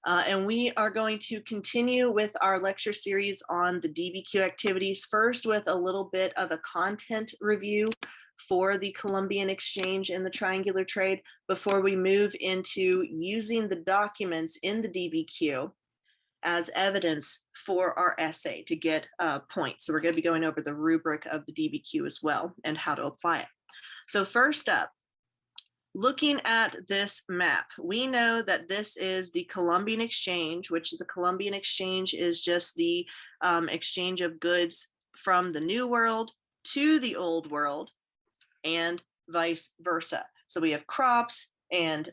And we are going to continue with our lecture series on the DBQ activities, first with a little bit of a content review for the Columbian Exchange and the triangular trade before we move into using the documents in the DBQ as evidence for our essay to get points. So we're going to be going over the rubric of the DBQ as well and how to apply it. So first up, looking at this map, we know that this is the Columbian Exchange, which the Columbian Exchange is just the exchange of goods from the New World to the Old World and vice versa. So we have crops and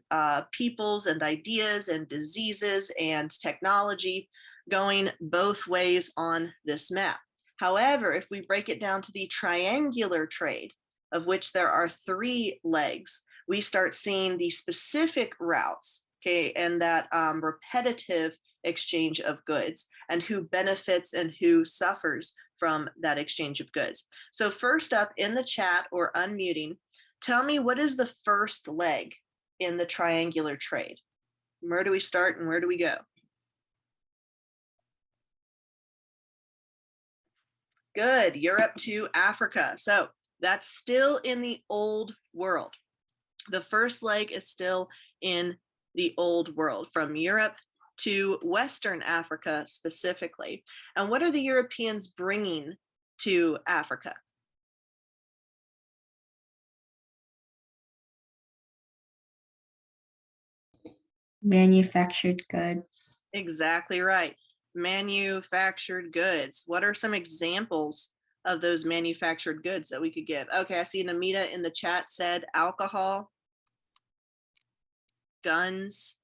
peoples and ideas and diseases and technology going both ways on this map. However, if we break it down to the triangular trade, of which there are 3 legs, we start seeing the specific routes, okay, and that repetitive exchange of goods and who benefits and who suffers from that exchange of goods. So first up in the chat or unmuting, tell me what is the first leg in the triangular trade? Where do we start and where do we go? Good, Europe to Africa. So that's still in the Old World. The first leg is still in the Old World, from Europe to Western Africa specifically. And what are the Europeans bringing to Africa? Manufactured goods. Exactly right. Manufactured goods. What are some examples of those manufactured goods that we could give? Okay, I see Namita in the chat said alcohol, guns.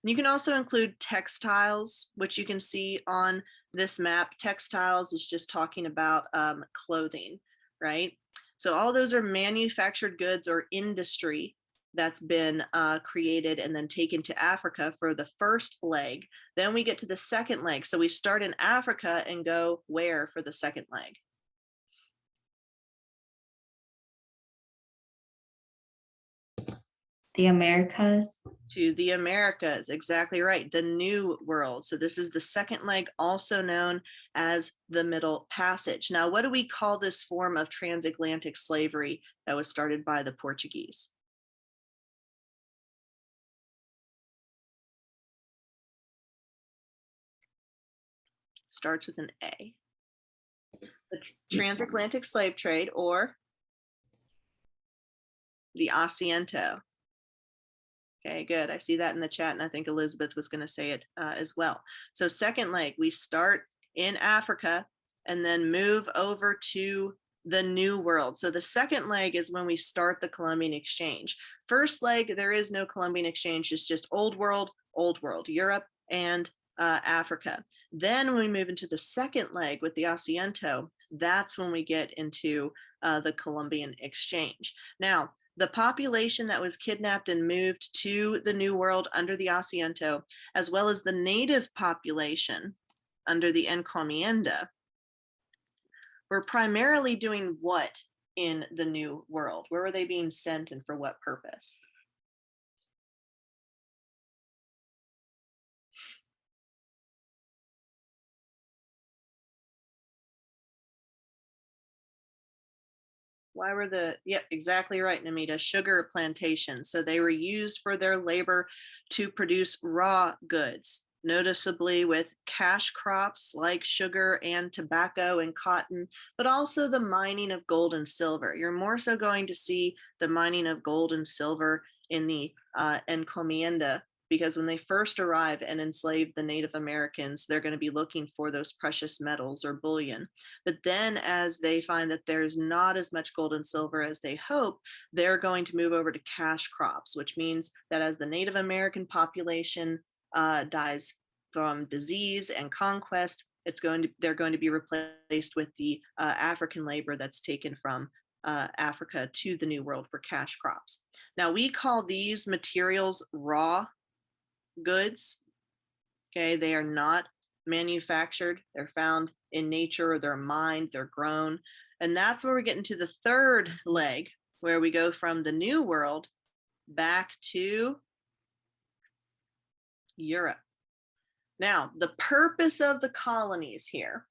You can also include textiles, which you can see on this map. Textiles is just talking about clothing, right? So all those are manufactured goods or industry that's been created and then taken to Africa for the first leg. Then we get to the second leg. So we start in Africa and go where for the second leg? The Americas. To the Americas, exactly right, the New World. So this is the second leg, also known as the Middle Passage. Now, what do we call this form of transatlantic slavery that was started by the Portuguese? Starts with an A. The transatlantic slave trade, or the Asiento. Okay, good. I see that in the chat, and I think Elizabeth was going to say it as well. So second leg, we start in Africa and then move over to the New World. So the second leg is when we start the Columbian Exchange. First leg, there is no Columbian Exchange. It's just Old World, Europe, and Africa. Then when we move into the second leg with the Asiento, that's when we get into the Columbian Exchange. Now, the population that was kidnapped and moved to the New World under the Asiento, as well as the native population under the encomienda, were primarily doing what in the New World? Where were they being sent and for what purpose? Why were exactly right, Namita, sugar plantations. So they were used for their labor to produce raw goods, noticeably with cash crops like sugar and tobacco and cotton, but also the mining of gold and silver. You're more so going to see the mining of gold and silver in the encomienda, because when they first arrive and enslave the Native Americans, they're going to be looking for those precious metals or bullion. But then as they find that there's not as much gold and silver as they hope, they're going to move over to cash crops, which means that as the Native American population dies from disease and conquest, they're going to be replaced with the African labor that's taken from Africa to the New World for cash crops. Now we call these materials raw goods. Okay, they are not manufactured. They're found in nature, or they're mined, they're grown. And that's where we get into the third leg, where we go from the New World back to Europe. Now, the purpose of the colonies here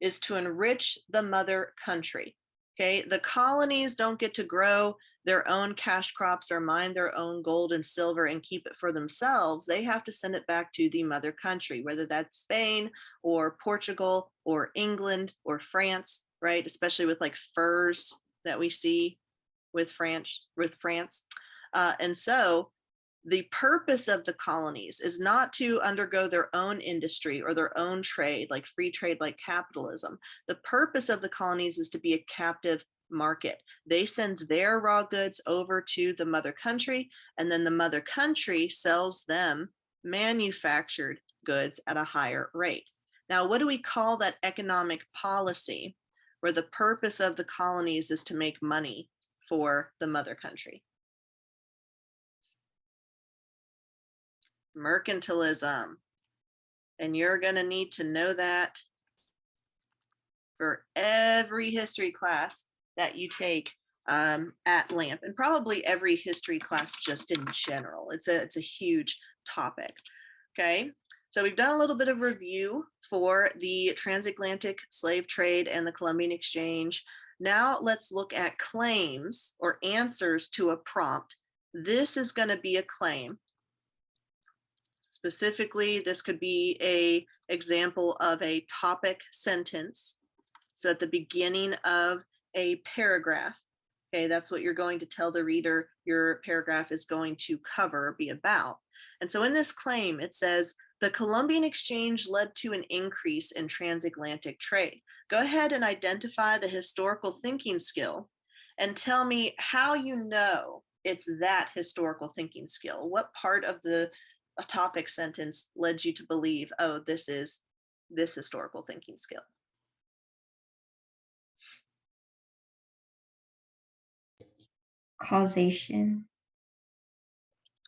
is to enrich the mother country. Okay, the colonies don't get to grow their own cash crops or mine their own gold and silver and keep it for themselves. They have to send it back to the mother country, whether that's Spain or Portugal or England or France, right? Especially with like furs that we see with France. And so the purpose of the colonies is not to undergo their own industry or their own trade, like free trade, like capitalism. The purpose of the colonies is to be a captive market. They send their raw goods over to the mother country, and then the mother country sells them manufactured goods at a higher rate. Now, what do we call that economic policy where the purpose of the colonies is to make money for the mother country? Mercantilism. And you're going to need to know that for every history class that you take at LAMP, and probably every history class just in general. It's a huge topic. Okay, so we've done a little bit of review for the transatlantic slave trade and the Columbian Exchange. Now let's look at claims or answers to a prompt. This is going to be a claim. Specifically, this could be an example of a topic sentence. So at the beginning of a paragraph, okay, that's what you're going to tell the reader your paragraph is going to cover, be about. And so in this claim, it says, the Columbian Exchange led to an increase in transatlantic trade. Go ahead and identify the historical thinking skill and tell me how you know it's that historical thinking skill. What part of the topic sentence led you to believe, oh, this is this historical thinking skill? Causation.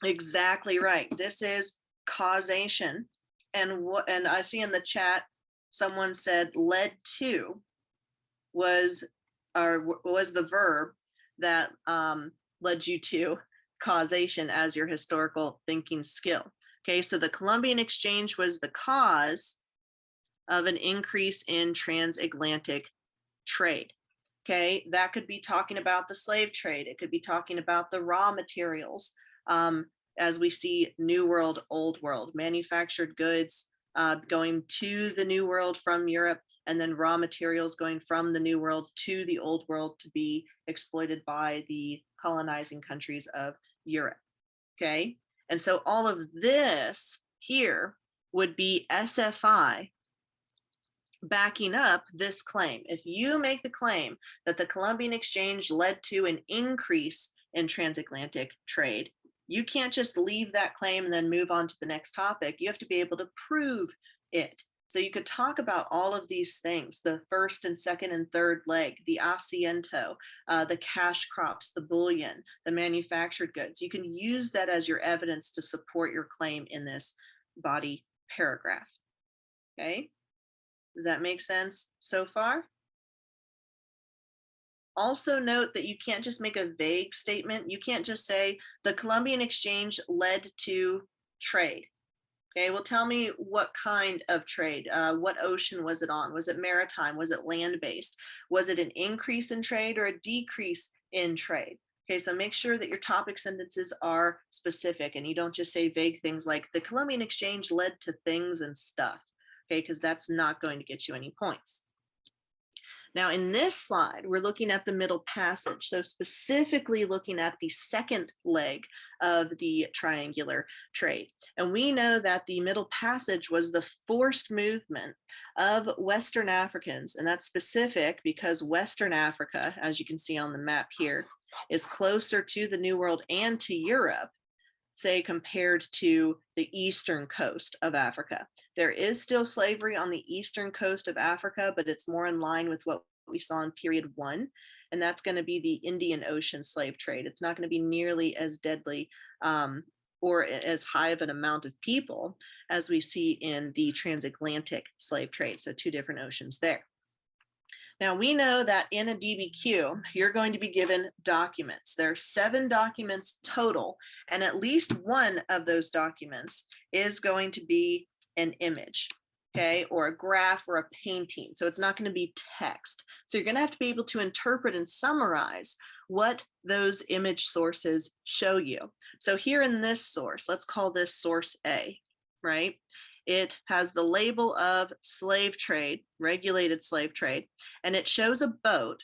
Exactly right. This is causation. And I see in the chat, someone said led to was the verb that led you to causation as your historical thinking skill. Okay, so the Columbian Exchange was the cause of an increase in transatlantic trade. Okay, that could be talking about the slave trade. It could be talking about the raw materials. As we see New World, Old World, manufactured goods going to the New World from Europe, and then raw materials going from the New World to the Old World to be exploited by the colonizing countries of Europe. Okay, and so all of this here would be SFI backing up this claim. If you make the claim that the Columbian Exchange led to an increase in transatlantic trade, you can't just leave that claim and then move on to the next topic. You have to be able to prove it. So you could talk about all of these things, the first and second and third leg, the asiento, the cash crops, the bullion, the manufactured goods. You can use that as your evidence to support your claim in this body paragraph. Okay, does that make sense so far? Also note that you can't just make a vague statement. You can't just say the Columbian Exchange led to trade. Okay, well, tell me what kind of trade, what ocean was it on? Was it maritime? Was it land-based? Was it an increase in trade or a decrease in trade? Okay, so make sure that your topic sentences are specific and you don't just say vague things like the Columbian Exchange led to things and stuff, okay, because that's not going to get you any points. Now in this slide, we're looking at the middle passage. So specifically looking at the second leg of the triangular trade. And we know that the middle passage was the forced movement of Western Africans. And that's specific because Western Africa, as you can see on the map here, is closer to the New World and to Europe, say, compared to the eastern coast of Africa. There is still slavery on the eastern coast of Africa, but it's more in line with what we saw in period 1, and that's going to be the Indian Ocean slave trade. It's not going to be nearly as deadly or as high of an amount of people as we see in the transatlantic slave trade, so 2 different oceans there. Now we know that in a DBQ, you're going to be given documents. There are 7 documents total, and at least one of those documents is going to be an image, okay, or a graph or a painting. So it's not going to be text. So you're going to have to be able to interpret and summarize what those image sources show you. So here in this source, let's call this source A, right? It has the label of slave trade, regulated slave trade, and it shows a boat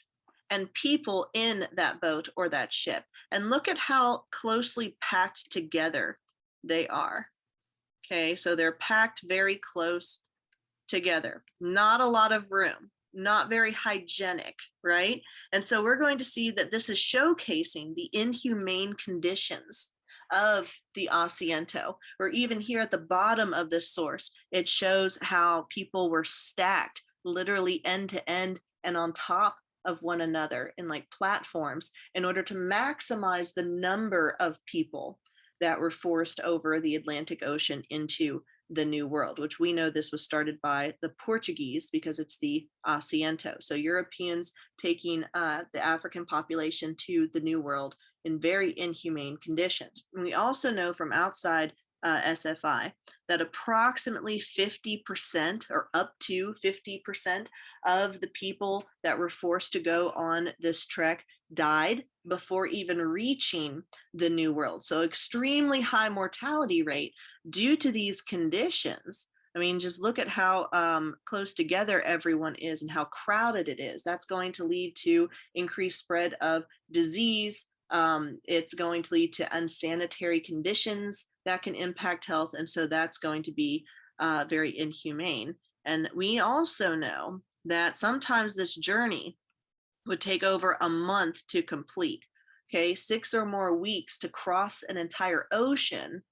and people in that boat or that ship. And look at how closely packed together they are. Okay, so they're packed very close together. Not a lot of room, not very hygienic, right? And so we're going to see that this is showcasing the inhumane conditions of the asiento, or even here at the bottom of this source, it shows how people were stacked literally end to end and on top of one another in like platforms in order to maximize the number of people that were forced over the Atlantic Ocean into the New World, which we know this was started by the Portuguese because it's the asiento. So Europeans taking the African population to the New World in very inhumane conditions. And we also know from outside SFI that approximately 50% or up to 50% of the people that were forced to go on this trek died before even reaching the New World. So extremely high mortality rate due to these conditions. I mean, just look at how close together everyone is and how crowded it is. That's going to lead to increased spread of disease. It's going to lead to unsanitary conditions that can impact health. And so that's going to be very inhumane. And we also know that sometimes this journey would take over a month to complete. Okay, 6 or more weeks to cross an entire ocean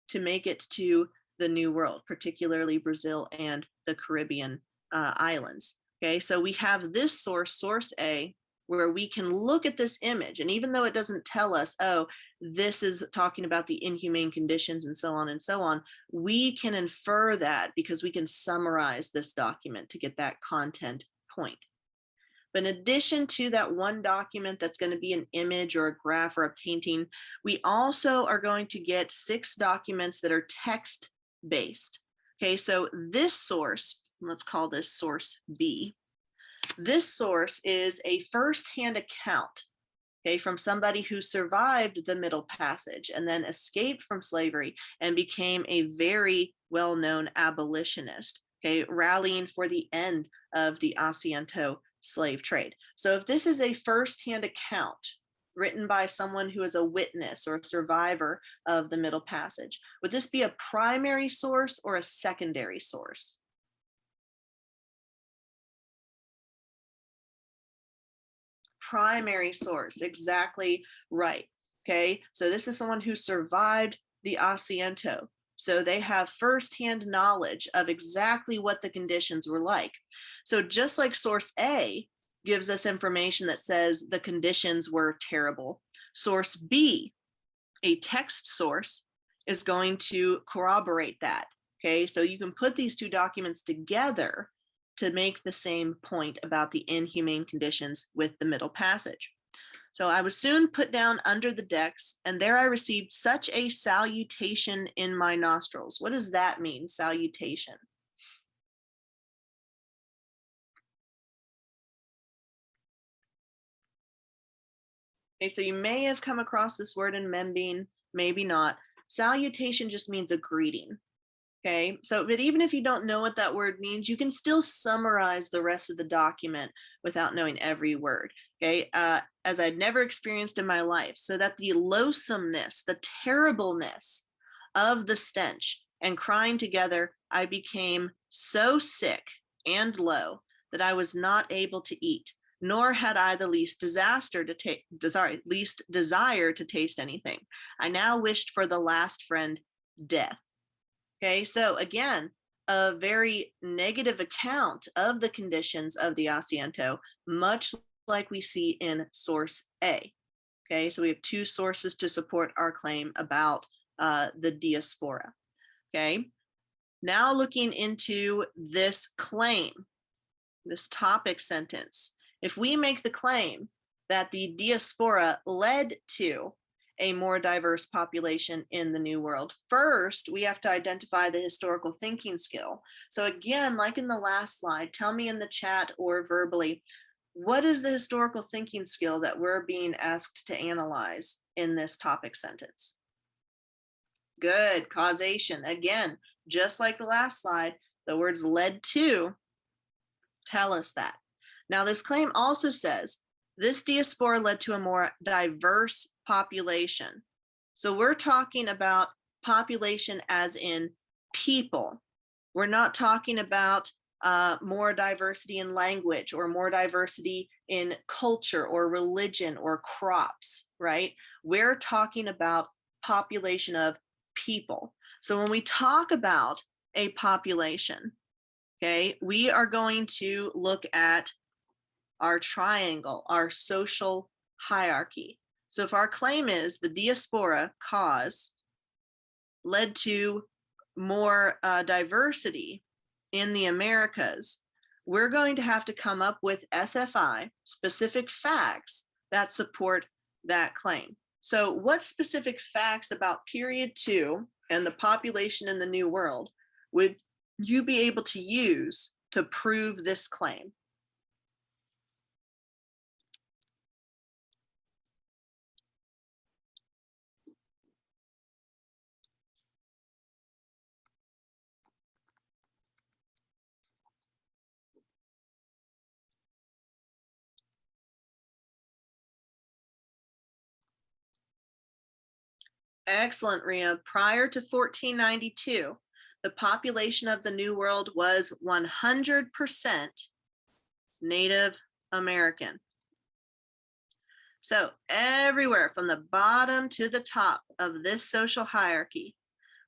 to make it to the New World, particularly Brazil and the Caribbean islands. Okay, so we have this source, source A, where we can look at this image. And even though it doesn't tell us, oh, this is talking about the inhumane conditions and so on, we can infer that because we can summarize this document to get that content point. But in addition to that one document that's going to be an image or a graph or a painting, we also are going to get 6 documents that are text-based. Okay, so this source, let's call this source B. This source is a first-hand account, okay, from somebody who survived the Middle Passage and then escaped from slavery and became a very well-known abolitionist, okay, rallying for the end of the asiento slave trade. So if this is a first-hand account written by someone who is a witness or a survivor of the Middle Passage, would this be a primary source or a secondary source? Primary source, exactly right. Okay, so this is someone who survived the asiento. So they have firsthand knowledge of exactly what the conditions were like. So just like source A gives us information that says the conditions were terrible, source B, a text source, is going to corroborate that. Okay, so you can put these 2 documents together to make the same point about the inhumane conditions with the Middle Passage. So I was soon put down under the decks, and there I received such a salutation in my nostrils. What does that mean, salutation? Okay, so you may have come across this word in Membine, maybe not. Salutation just means a greeting. Okay, so but even if you don't know what that word means, you can still summarize the rest of the document without knowing every word. Okay, as I'd never experienced in my life, so that the loathsomeness, the terribleness of the stench and crying together, I became so sick and low that I was not able to eat, nor had I the least least desire to taste anything. I now wished for the last friend, death. Okay, so again, a very negative account of the conditions of the asiento, much like we see in source A. Okay, so we have 2 sources to support our claim about the diaspora. Okay, now looking into this claim, this topic sentence, if we make the claim that the diaspora led to a more diverse population in the New World, first, we have to identify the historical thinking skill. So again, like in the last slide, tell me in the chat or verbally, what is the historical thinking skill that we're being asked to analyze in this topic sentence? Good, causation. Again, just like the last slide, the words led to tell us that. Now, this claim also says this diaspora led to a more diverse population. So we're talking about population as in people. We're not talking about more diversity in language or more diversity in culture or religion or crops, right? We're talking about population of people. So when we talk about a population, okay, we are going to look at our triangle, our social hierarchy. So if our claim is the diaspora cause led to more diversity in the Americas, we're going to have to come up with SFI, specific facts that support that claim. So what specific facts about period 2 and the population in the New World would you be able to use to prove this claim? Excellent, Ria. Prior to 1492, the population of the New World was 100% Native American. So everywhere from the bottom to the top of this social hierarchy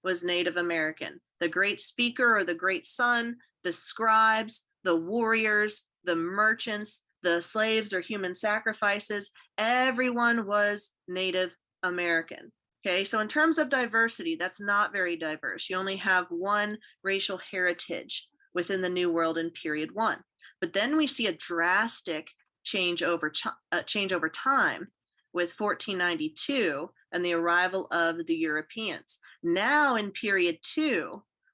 was Native American. The great speaker or the great son, the scribes, the warriors, the merchants, the slaves or human sacrifices, everyone was Native American. Okay, so in terms of diversity, that's not very diverse. You only have one racial heritage within the New World in period 1. But then we see a drastic change over time with 1492 and the arrival of the Europeans. Now in period 2,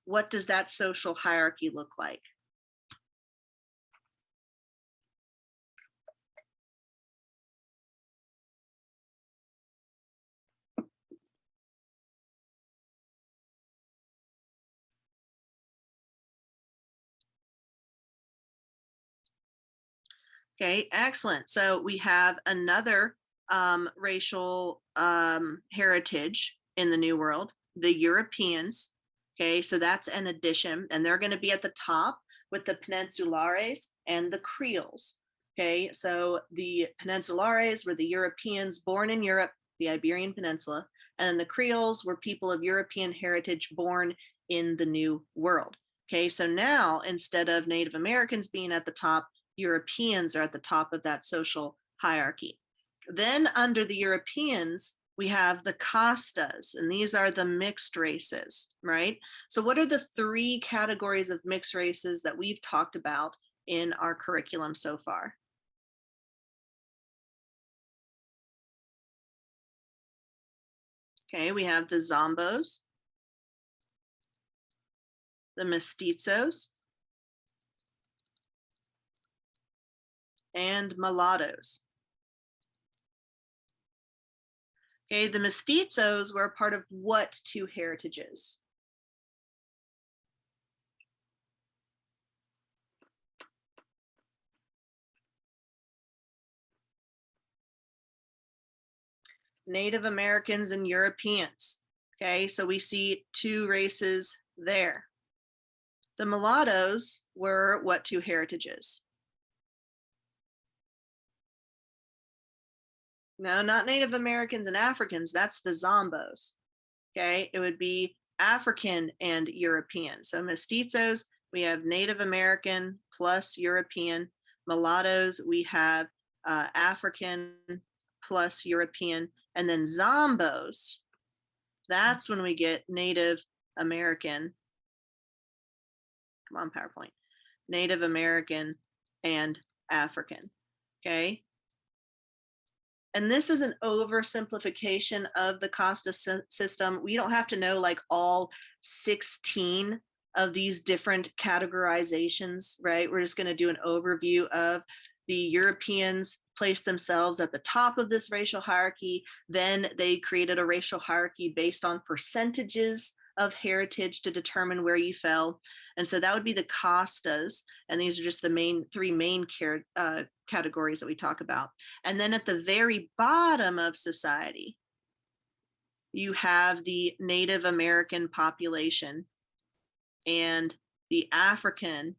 what does that social hierarchy look like? Okay, excellent. So we have another racial heritage in the New World, the Europeans. Okay, so that's an addition, and they're going to be at the top with the Peninsulares and the Creoles. Okay, so the Peninsulares were the Europeans born in Europe, the Iberian Peninsula, and the Creoles were people of European heritage born in the New World. Okay, so now instead of Native Americans being at the top, Europeans are at the top of that social hierarchy. Then under the Europeans, we have the castas, and these are the mixed races, right? So what are the 3 categories of mixed races that we've talked about in our curriculum so far? Okay, we have the Zombos, the Mestizos, and mulattoes. Okay, the Mestizos were a part of what 2 heritages? Native Americans and Europeans. Okay, so we see 2 races there. The mulattoes were what 2 heritages? No, not Native Americans and Africans. That's the Zombos. Okay, it would be African and European. So mestizos, we have Native American plus European. Mulattoes, we have African plus European. And then Zombos, that's when we get Native American. Come on, PowerPoint. Native American and African, okay? And this is an oversimplification of the Costa system. We don't have to know like all 16 of these different categorizations, right? We're just going to do an overview of the Europeans placed themselves at the top of this racial hierarchy. Then they created a racial hierarchy based on percentages of heritage to determine where you fell. And so that would be the Costas. And these are just the three main categories that we talk about. And then at the very bottom of society, you have the Native American population and the African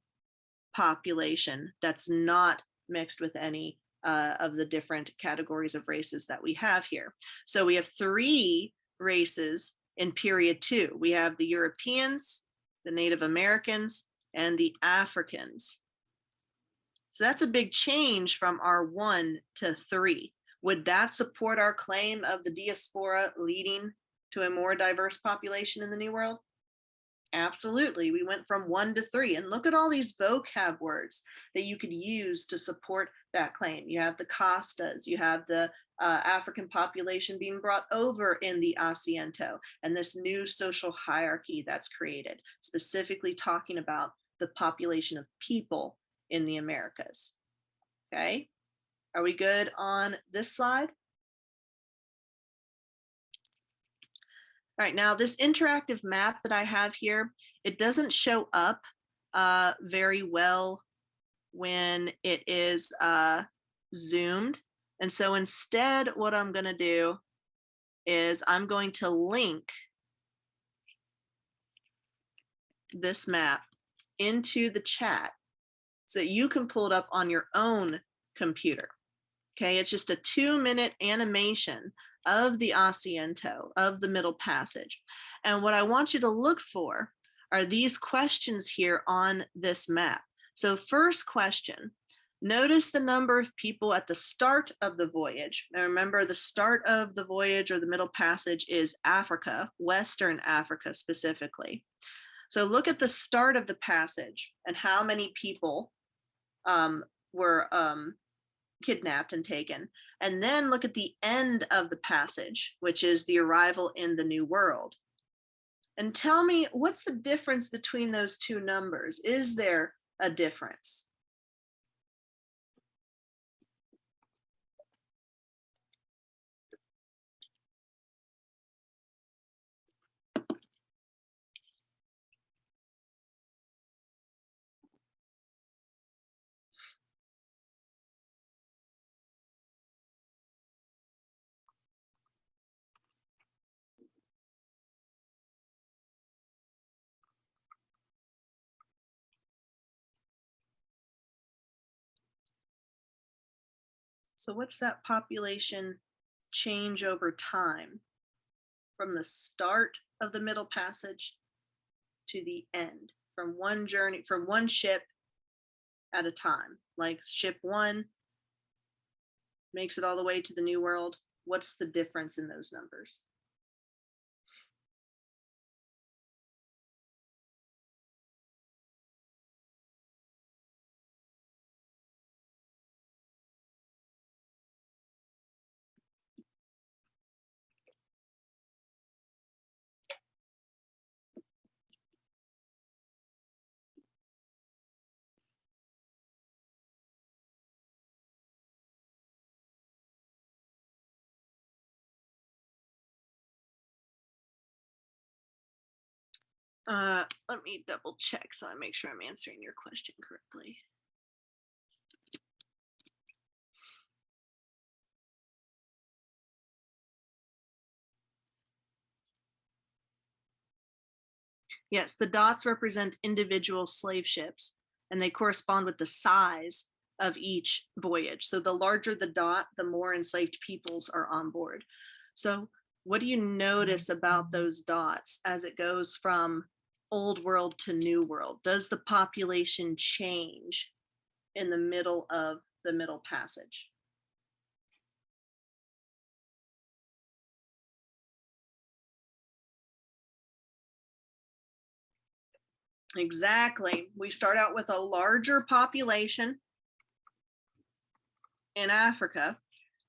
population that's not mixed with any of the different categories of races that we have here. So we have three races in period 2. We have the Europeans, the Native Americans, and the Africans. So that's a big change from our 1 to 3. Would that support our claim of the diaspora leading to a more diverse population in the New World? Absolutely. We went from 1 to 3. And look at all these vocab words that you could use to support that claim. You have the Costas, you have the African population being brought over in the Asiento, and this new social hierarchy that's created, specifically talking about the population of people in the Americas. Okay, are we good on this slide? All right, now this interactive map that I have here, it doesn't show up very well when it is zoomed. And so instead, what I'm going to do is I'm going to link this map into the chat so that you can pull it up on your own computer. Okay, it's just a 2-minute animation of the Asiento, of the Middle Passage. And what I want you to look for are these questions here on this map. So first question, notice the number of people at the start of the voyage. Now remember, the start of the voyage or the Middle Passage is Africa, Western Africa specifically. So look at the start of the passage and how many people were kidnapped and taken. And then look at the end of the passage, which is the arrival in the New World. And tell me, what's the difference between those two numbers? Is there a difference? So what's that population change over time from the start of the Middle Passage to the end, from one journey, from one ship at a time? Like ship 1 makes it all the way to the New World. What's the difference in those numbers? Let me double check so I make sure I'm answering your question correctly. Yes, the dots represent individual slave ships, and they correspond with the size of each voyage. So the larger the dot, the more enslaved peoples are on board. So what do you notice about those dots as it goes from Old World to New World? Does the population change in the middle of the Middle Passage? Exactly. We start out with a larger population, in Africa.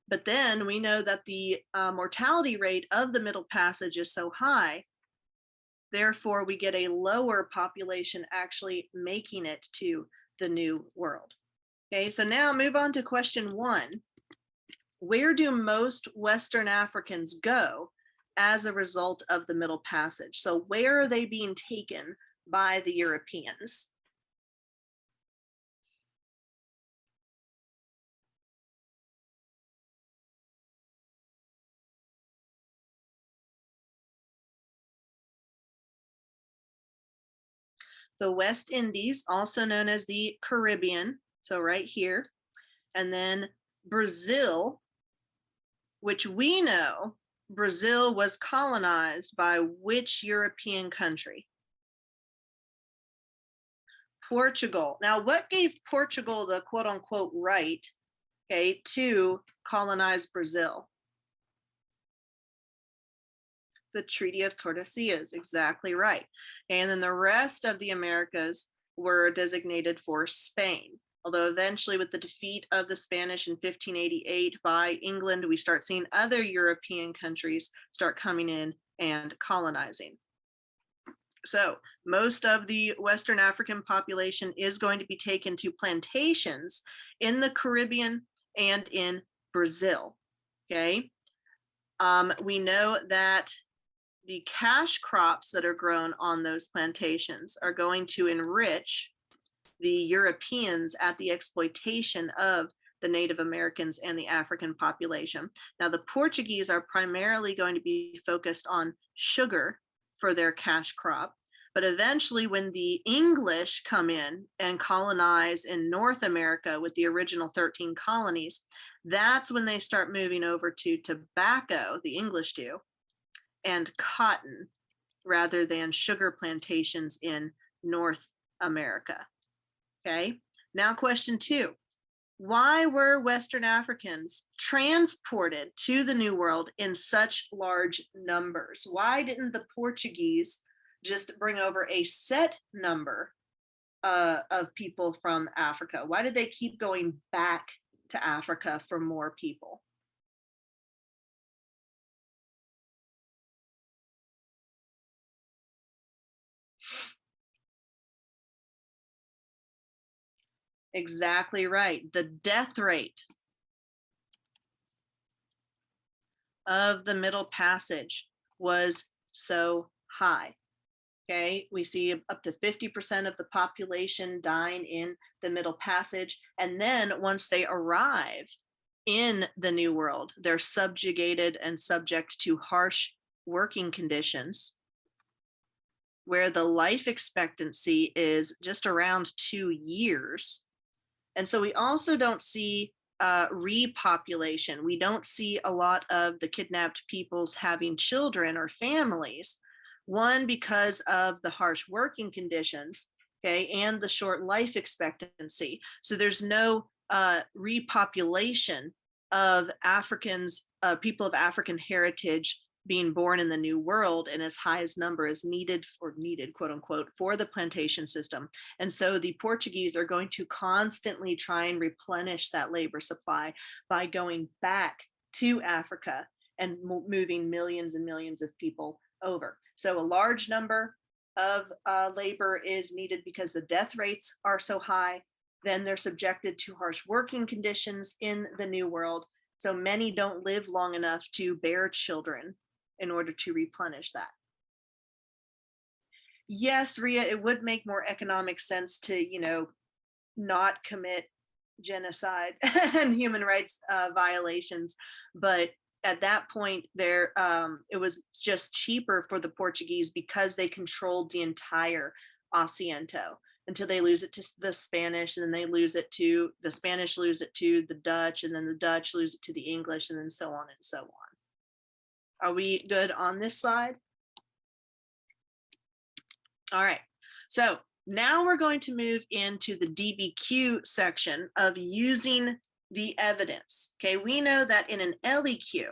But then we know that the mortality rate of the Middle Passage is so high, therefore we get a lower population actually making it to the New World. Okay, so now move on to question 1. Where do most Western Africans go as a result of the Middle Passage? So where are they being taken by the Europeans? The West Indies, also known as the Caribbean, so right here, and then Brazil, which we know Brazil was colonized by which European country? Portugal. Now, what gave Portugal the quote unquote right, okay, to colonize Brazil? The Treaty of Tordesillas, exactly right. And then the rest of the Americas were designated for Spain. Although eventually with the defeat of the Spanish in 1588 by England, we start seeing other European countries start coming in and colonizing. So most of the Western African population is going to be taken to plantations in the Caribbean and in Brazil, okay? We know that the cash crops that are grown on those plantations are going to enrich the Europeans at the exploitation of the Native Americans and the African population. Now, the Portuguese are primarily going to be focused on sugar for their cash crop, but eventually when the English come in and colonize in North America with the original 13 colonies, that's when they start moving over to tobacco, the English do, and cotton rather than sugar plantations in North America. Okay, now question 2. Why were Western Africans transported to the New World in such large numbers? Why didn't the Portuguese just bring over a set number of people from Africa? Why did they keep going back to Africa for more people? Exactly right. The death rate of the Middle Passage was so high. Okay, we see up to 50% of the population dying in the Middle Passage. And then once they arrive in the New World, they're subjugated and subject to harsh working conditions where the life expectancy is just around 2 years. And so we also don't see repopulation. We don't see a lot of the kidnapped peoples having children or families. One, because of the harsh working conditions, okay, and the short life expectancy. So there's no repopulation of Africans, people of African heritage being born in the New World in as high as number as needed, quote unquote, for the plantation system. And so the Portuguese are going to constantly try and replenish that labor supply by going back to Africa and moving millions and millions of people over. So a large number of labor is needed because the death rates are so high. Then they're subjected to harsh working conditions in the New World. So many don't live long enough to bear children in order to replenish that. Yes, Ria, it would make more economic sense to, not commit genocide and human rights violations, but at that point it was just cheaper for the Portuguese because they controlled the entire Asiento until they lose it to the Spanish, and then they lose it to the Spanish, lose it to the Dutch, and then the Dutch lose it to the English, and then so on and so on. Are we good on this slide? All right, so now we're going to move into the DBQ section of using the evidence. Okay, we know that in an LEQ,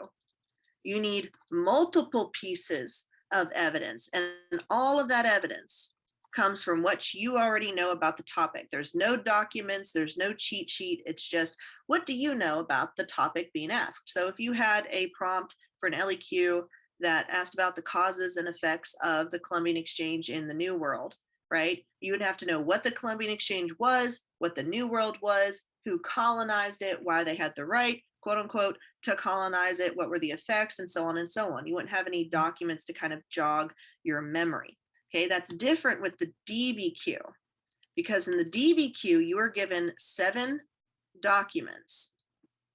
you need multiple pieces of evidence, and all of that evidence comes from what you already know about the topic. There's no documents, there's no cheat sheet. It's just, what do you know about the topic being asked? So if you had a prompt for an LEQ that asked about the causes and effects of the Columbian Exchange in the New World, right? You would have to know what the Columbian Exchange was, what the New World was, who colonized it, why they had the right, quote unquote, to colonize it, what were the effects, and so on and so on. You wouldn't have any documents to kind of jog your memory. Okay, that's different with the DBQ, because in the DBQ, you are given 7 documents,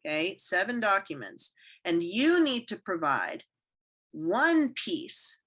okay, 7 documents, and you need to provide one piece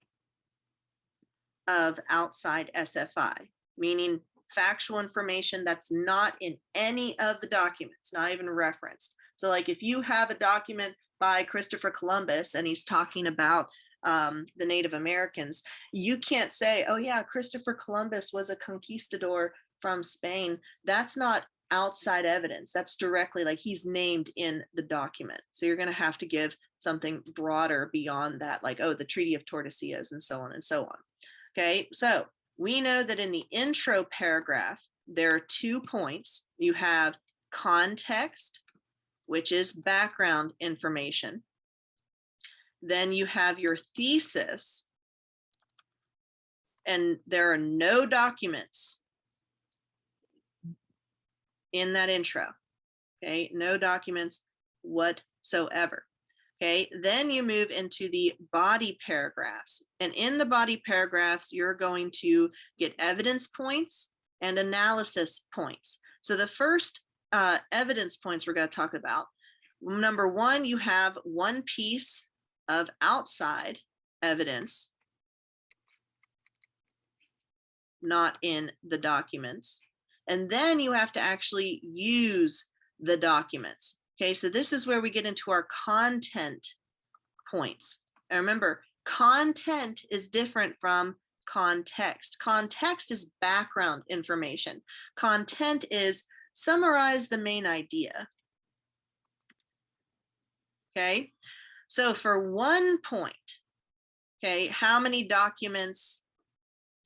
of outside SFI, meaning factual information that's not in any of the documents, not even referenced. So like if you have a document by Christopher Columbus and he's talking about the Native Americans, you can't say, oh yeah, Christopher Columbus was a conquistador from Spain. That's not outside evidence. That's directly like he's named in the document. So you're going to have to give something broader beyond that, like, oh, the Treaty of Tordesillas and so on and so on. Okay, so we know that in the intro paragraph, there are 2 points. You have context, which is background information. Then you have your thesis, and there are no documents in that intro. Okay, no documents whatsoever. Okay, then you move into the body paragraphs. And in the body paragraphs, you're going to get evidence points and analysis points. So the first evidence points we're going to talk about. Number 1, you have one piece of outside evidence, not in the documents. And then you have to actually use the documents. Okay, so this is where we get into our content points. And remember, content is different from context. Context is background information. Content is summarize the main idea. Okay, so for 1 point, okay, how many documents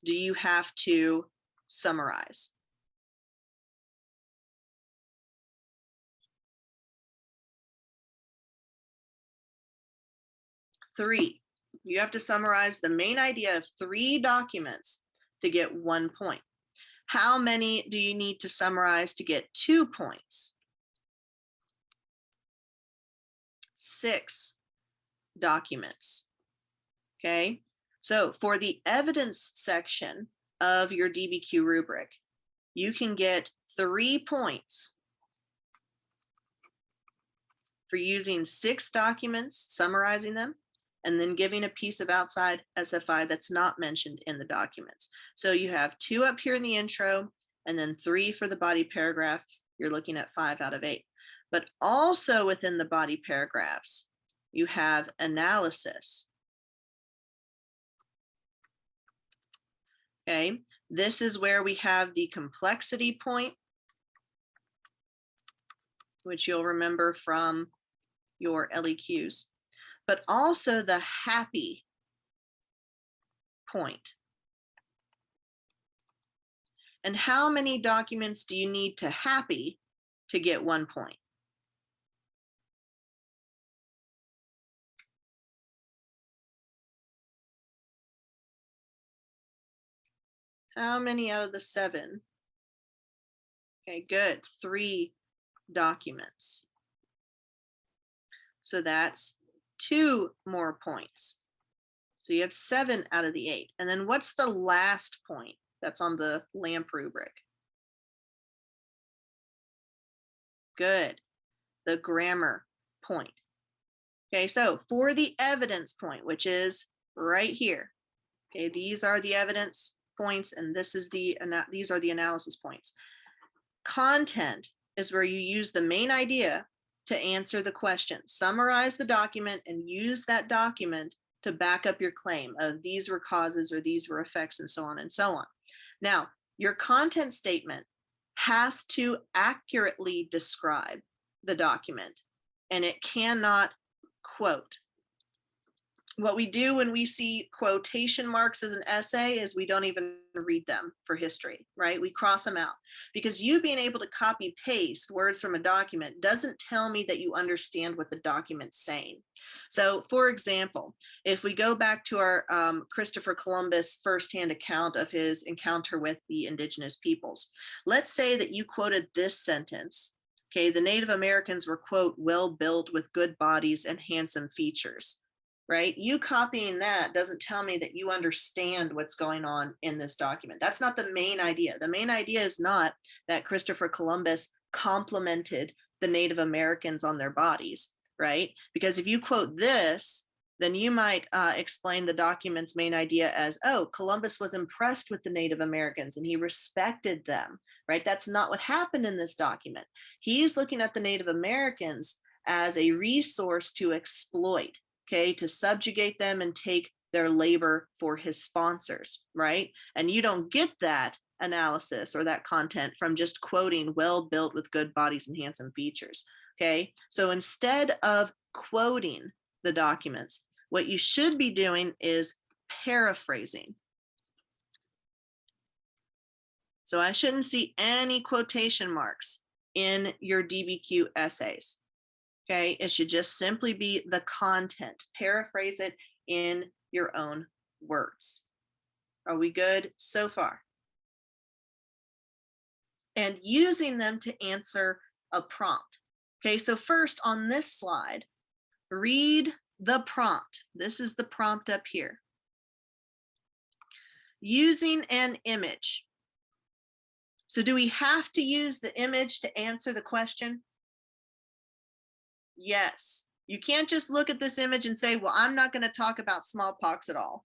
do you have to summarize? 3. You have to summarize the main idea of 3 documents to get 1 point. How many do you need to summarize to get 2 points? 6 documents. Okay, so for the evidence section of your DBQ rubric, you can get 3 points for using 6 documents, summarizing them, and then giving a piece of outside SFI that's not mentioned in the documents. So you have 2 up here in the intro, and then 3 for the body paragraph. You're looking at 5 out of 8. But also within the body paragraphs, you have analysis. Okay, this is where we have the complexity point, which you'll remember from your LEQs, but also the happy point. And how many documents do you need to happy to get 1 point? How many out of the 7? Okay, good. 3 documents. So that's 2 more points. So you have 7 out of the 8. And then what's the last point that's on the LAMP rubric? Good. The grammar point. Okay, so for the evidence point, which is right here. Okay, these are the evidence points, and these are the analysis points. Content is where you use the main idea to answer the question. Summarize the document and use that document to back up your claim of these were causes or these were effects and so on and so on. Now, your content statement has to accurately describe the document, and it cannot quote. What we do when we see quotation marks as an essay is we don't even read them for history, right? We cross them out, because you being able to copy paste words from a document doesn't tell me that you understand what the document's saying. So for example, if we go back to our Christopher Columbus firsthand account of his encounter with the indigenous peoples, let's say that you quoted this sentence. Okay, the Native Americans were, quote, well built with good bodies and handsome features. Right? You copying that doesn't tell me that you understand what's going on in this document. That's not the main idea. The main idea is not that Christopher Columbus complimented the Native Americans on their bodies, right? Because if you quote this, then you might explain the document's main idea as, oh, Columbus was impressed with the Native Americans and he respected them, right? That's not what happened in this document. He's looking at the Native Americans as a resource to exploit, okay, to subjugate them and take their labor for his sponsors, right? And you don't get that analysis or that content from just quoting well built with good bodies and handsome features, okay? So instead of quoting the documents, what you should be doing is paraphrasing. So I shouldn't see any quotation marks in your DBQ essays. Okay, it should just simply be the content. Paraphrase it in your own words. Are we good so far? And using them to answer a prompt. Okay, so first on this slide, read the prompt. This is the prompt up here. Using an image. So do we have to use the image to answer the question? Yes. You can't just look at this image and say, well, I'm not going to talk about smallpox at all.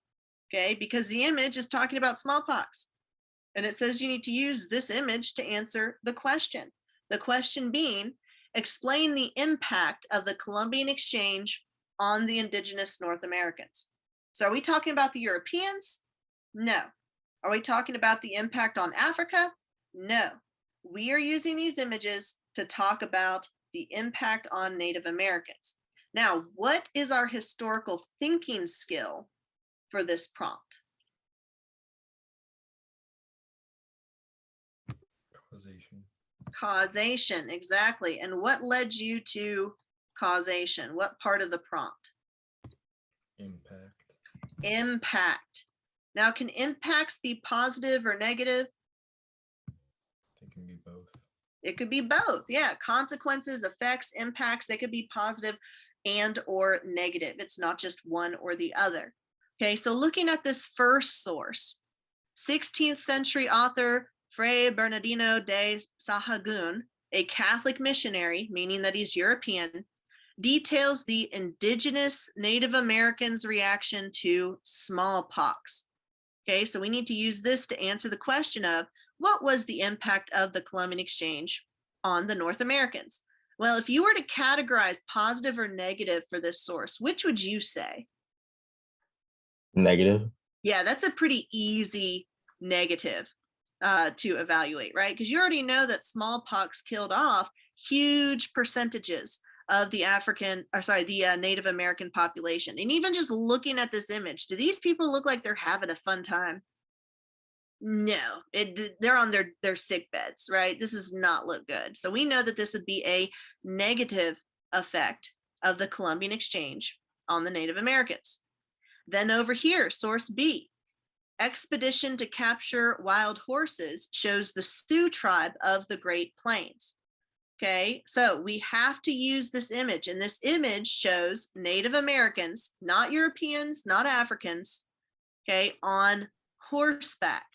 Okay, because the image is talking about smallpox. And it says you need to use this image to answer the question. The question being, explain the impact of the Columbian Exchange on the indigenous North Americans. So are we talking about the Europeans? No. Are we talking about the impact on Africa? No. We are using these images to talk about the impact on Native Americans. Now, what is our historical thinking skill for this prompt? Causation. Causation, exactly. And what led you to causation? What part of the prompt? Impact. Impact. Now, can impacts be positive or negative? It can be both. It could be both. Yeah, consequences, effects, impacts, they could be positive and or negative. It's not just one or the other. Okay, so looking at this first source, 16th century author Fray Bernardino de Sahagún, a Catholic missionary, meaning that he's European, details the indigenous Native Americans' reaction to smallpox. Okay, so we need to use this to answer the question of what was the impact of the Columbian Exchange on the North Americans? Well, if you were to categorize positive or negative for this source, which would you say? Negative. Yeah, that's a pretty easy negative to evaluate, right? Because you already know that smallpox killed off huge percentages of the Native American population. And even just looking at this image, do these people look like they're having a fun time? No, they're on their sick beds, right? This does not look good. So we know that this would be a negative effect of the Columbian Exchange on the Native Americans. Then over here, source B, expedition to capture wild horses shows the Sioux tribe of the Great Plains. Okay, so we have to use this image, and this image shows Native Americans, not Europeans, not Africans, okay, on horseback.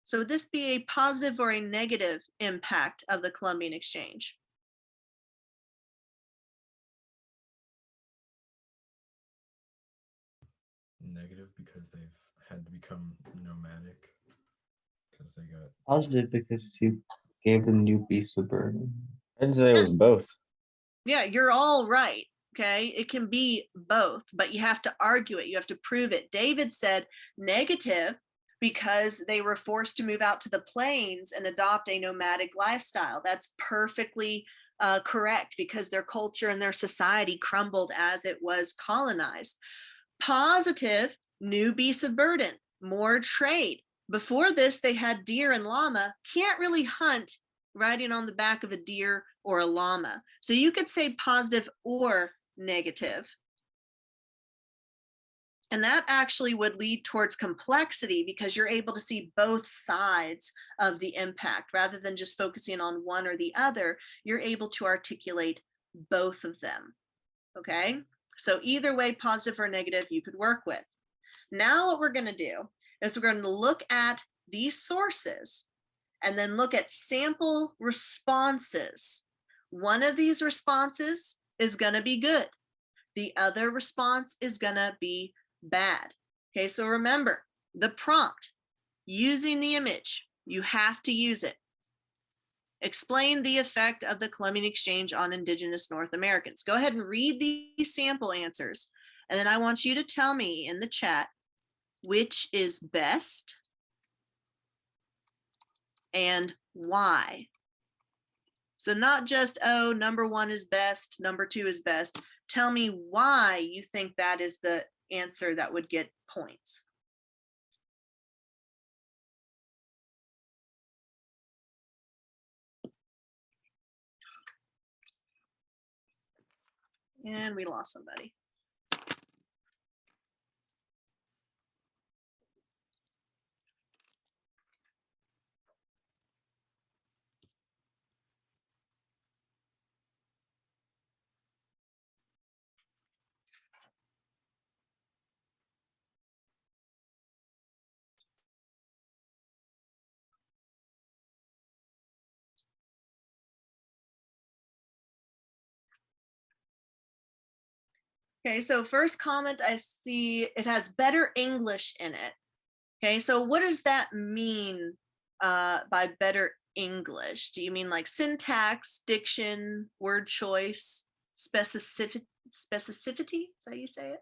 So would this be a positive or a negative impact of the Columbian Exchange? Negative, because they've had to become nomadic because they got Positive because you gave them new beasts of burden. I'd say it was both. Yeah, you're all right. Okay, it can be both, but you have to argue it. You have to prove it. David said negative because they were forced to move out to the plains and adopt a nomadic lifestyle. That's perfectly correct, because their culture and their society crumbled as it was colonized. Positive, new beasts of burden, more trade. Before this, they had deer and llama. Can't really hunt riding on the back of a deer or a llama. So you could say positive or negative. And that actually would lead towards complexity because you're able to see both sides of the impact rather than just focusing on one or the other. You're able to articulate both of them. Okay, so either way, positive or negative, you could work with. Now what we're going to do is we're going to look at these sources and then look at sample responses. One of these responses is going to be good. The other response is going to be bad. Okay, so remember the prompt, using the image, you have to use it. Explain the effect of the Columbian Exchange on Indigenous North Americans. Go ahead and read these sample answers. And then I want you to tell me in the chat which is best and why. So not just, oh, number one is best, number two is best. Tell me why you think that is the answer that would get points. And we lost somebody. Okay, so first comment I see, it has better English in it. Okay, so what does that mean by better English? Do you mean like syntax, diction, word choice, specificity? Is that how you say it?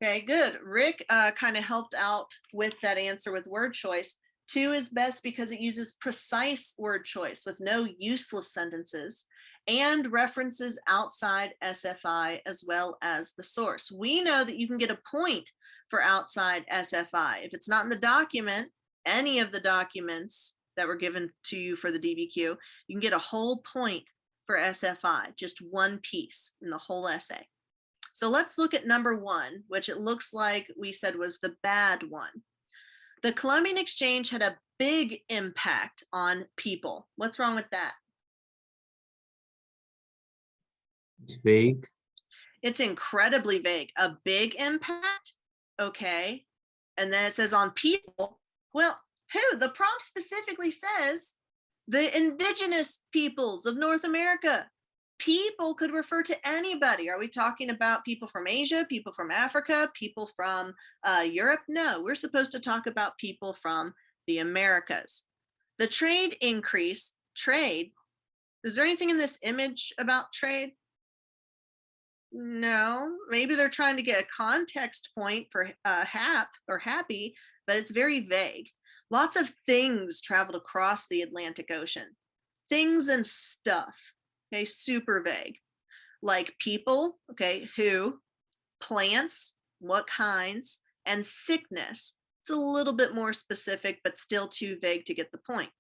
Okay, good. Rick kind of helped out with that answer with word choice. 2 is best because it uses precise word choice with no useless sentences and references outside SFI as well as the source. We know that you can get a point for outside SFI. If it's not in the document, any of the documents that were given to you for the DBQ, you can get a whole point for SFI, just one piece in the whole essay. So let's look at number 1, which it looks like we said was the bad one. The Columbian Exchange had a big impact on people. What's wrong with that? It's vague. It's incredibly vague. A big impact? Okay. And then it says on people. Well, who? The prompt specifically says the indigenous peoples of North America. People could refer to anybody. Are we talking about people from Asia, people from Africa, people from Europe? No, we're supposed to talk about people from the Americas. The trade increase, trade. Is there anything in this image about trade? No, maybe they're trying to get a context point for happy, but it's very vague. Lots of things traveled across the Atlantic Ocean. Things and stuff. Okay, super vague. Like people, okay, who, plants, what kinds, and sickness. It's a little bit more specific, but still too vague to get the point.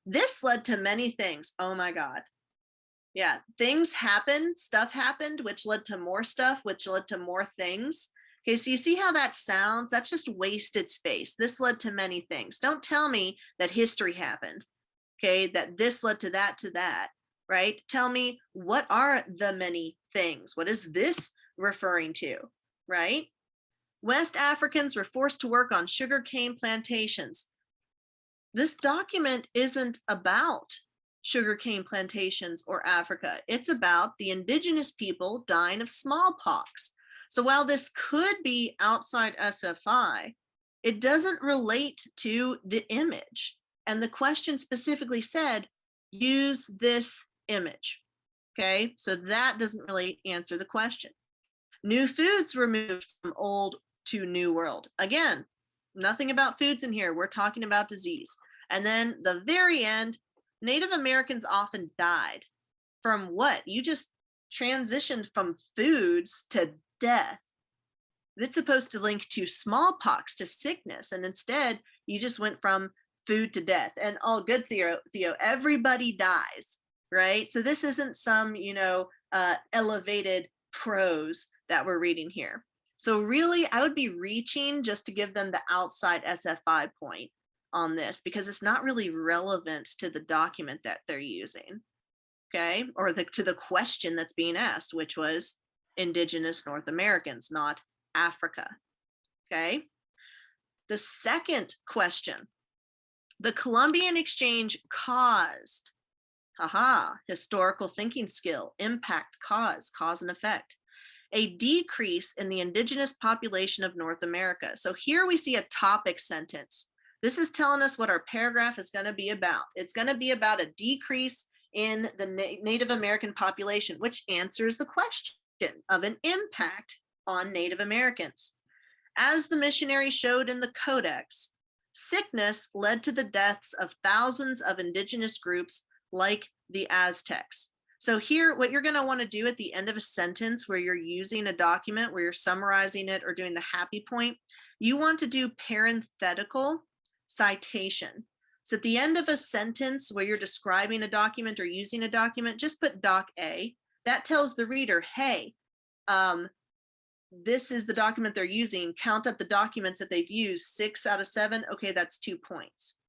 This led to many things. Oh my God. Yeah, things happened, stuff happened, which led to more stuff, which led to more things. Okay, so you see how that sounds? That's just wasted space. This led to many things. Don't tell me that history happened. Okay, that this led to that. Right? Tell me, what are the many things? What is this referring to? Right? West Africans were forced to work on sugarcane plantations. This document isn't about sugarcane plantations or Africa. It's about the indigenous people dying of smallpox. So while this could be outside SFI, it doesn't relate to the image. And the question specifically said, use this image. Okay, so that doesn't really answer the question. New foods were moved from old to new world. Again, nothing about foods in here. We're talking about disease. And then the very end, Native Americans often died from what? You just transitioned from foods to death. That's supposed to link to smallpox, to sickness, and instead you just went from food to death. And all good, Theo, everybody dies, right? So this isn't some, elevated prose that we're reading here. So really, I would be reaching just to give them the outside SFI point on this, because it's not really relevant to the document that they're using, okay? Or to the question that's being asked, which was Indigenous North Americans, not Africa, okay? The second question, the Columbian Exchange caused, historical thinking skill, impact, cause and effect, a decrease in the indigenous population of North America. So here we see a topic sentence. This is telling us what our paragraph is going to be about. It's going to be about a decrease in the Native American population, which answers the question of an impact on Native Americans. As the missionary showed in the Codex, sickness led to the deaths of thousands of indigenous groups like the Aztecs. So here, what you're going to want to do at the end of a sentence where you're using a document, where you're summarizing it or doing the happy point, you want to do parenthetical citation. So at the end of a sentence where you're describing a document or using a document, just put Doc A. That tells the reader, hey, this is the document they're using. Count up the documents that they've used, 6 out of 7. Okay, that's 2 points.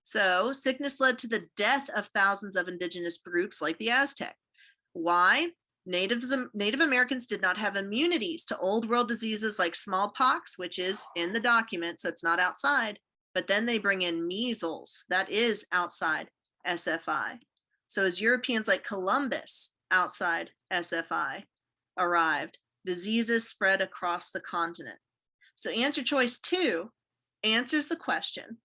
So sickness led to the death of thousands of indigenous groups like the Aztec. Why? Native Americans did not have immunities to old world diseases like smallpox, which is in the document, so it's not outside. But then they bring in measles, that is outside SFI. So as Europeans like Columbus, outside SFI, arrived, diseases spread across the continent. So answer choice 2 answers the question.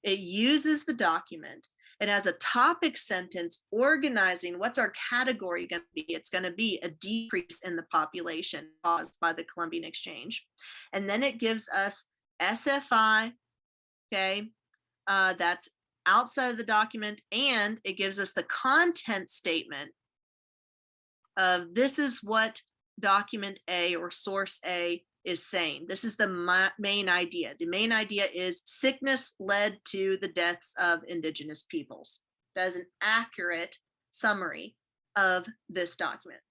It uses the document. It has a topic sentence organizing what's our category going to be. It's going to be a decrease in the population caused by the Columbian Exchange. And then it gives us SFI, okay, that's outside of the document, and it gives us the content statement of this is what document A or source A is saying. This is the main idea. The main idea is sickness led to the deaths of indigenous peoples. That is an accurate summary of this document.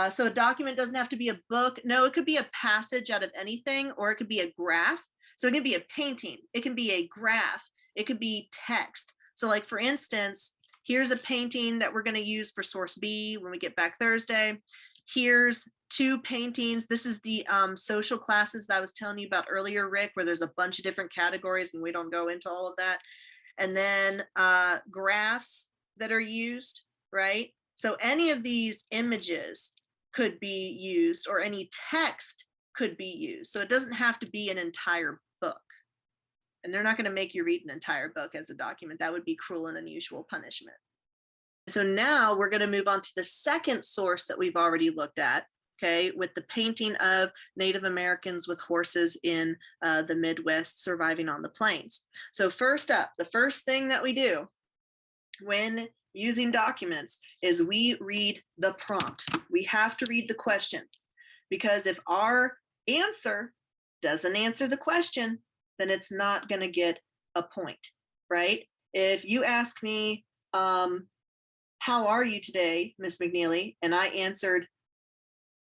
So a document doesn't have to be a book. No, it could be a passage out of anything, or it could be a graph. So it can be a painting. It can be a graph. It could be text. So like, for instance, here's a painting that we're going to use for source B when we get back Thursday. Here's 2 paintings. This is the social classes that I was telling you about earlier, Rick, where there's a bunch of different categories and we don't go into all of that. And then graphs that are used, right? So any of these images could be used, or any text could be used. So it doesn't have to be an entire book. And they're not going to make you read an entire book as a document. That would be cruel and unusual punishment. So now we're going to move on to the second source that we've already looked at, okay, with the painting of Native Americans with horses in the Midwest surviving on the plains. So first up, the first thing that we do when using documents is we read the prompt. We have to read the question, because if our answer doesn't answer the question, then it's not going to get a point, right? If you ask me, how are you today, Miss McNeely? And I answered,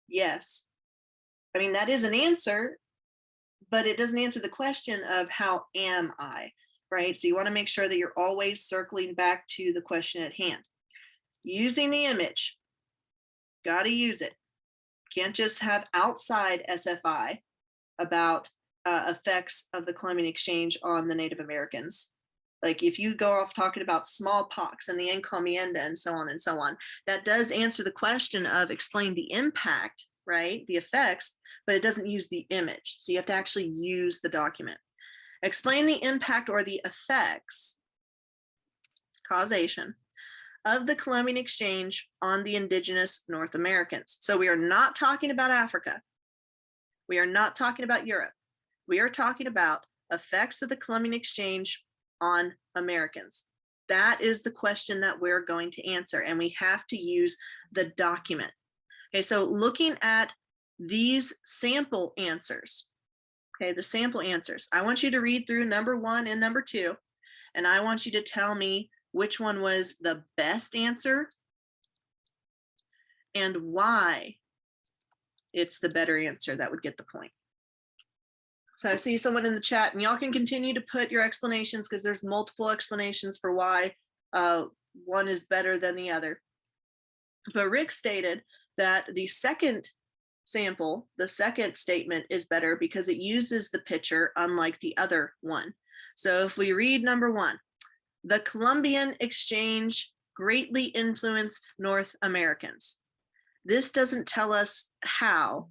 yes. I mean, that is an answer, but it doesn't answer the question of how am I, right? So you want to make sure that you're always circling back to the question at hand. Using the image, got to use it. Can't just have outside SFI about effects of the Columbian Exchange on the Native Americans. Like if you go off talking about smallpox and the encomienda and so on, that does answer the question of explain the impact, right? The effects, but it doesn't use the image. So you have to actually use the document. Explain the impact or the effects, causation, of the Columbian Exchange on the indigenous North Americans. So we are not talking about Africa. We are not talking about Europe. We are talking about effects of the Columbian Exchange on Americans. That is the question that we're going to answer, and we have to use the document. Okay, so looking at these sample answers. Okay, the sample answers. I want you to read through number 1 and number 2, and I want you to tell me which one was the best answer and why it's the better answer that would get the point. So I see someone in the chat, and y'all can continue to put your explanations because there's multiple explanations for why one is better than the other. But Rick stated that the second sample, the second statement is better because it uses the picture unlike the other one. So if we read number 1, the Columbian Exchange greatly influenced North Americans. This doesn't tell us how,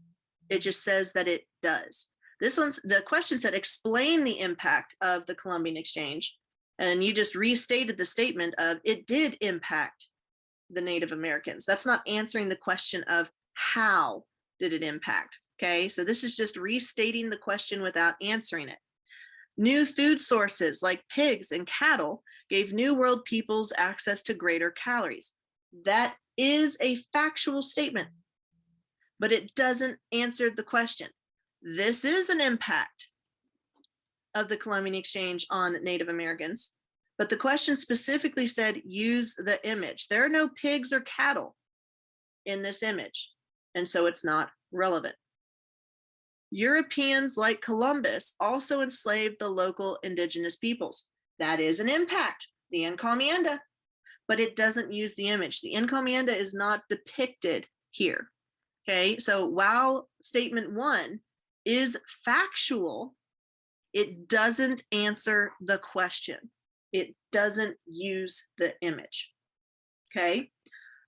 it just says that it does. This one's, the question said, explain the impact of the Columbian Exchange. And you just restated the statement of it did impact the Native Americans. That's not answering the question of how did it impact. Okay, so this is just restating the question without answering it. New food sources like pigs and cattle gave New World peoples access to greater calories. That is a factual statement, but it doesn't answer the question. This is an impact of the Columbian Exchange on Native Americans, but the question specifically said use the image. There are no pigs or cattle in this image, and so it's not relevant. Europeans like Columbus also enslaved the local indigenous peoples. That is an impact, the encomienda, but it doesn't use the image. The encomienda is not depicted here. Okay, so while statement 1 is factual, it doesn't answer the question. It doesn't use the image. Okay,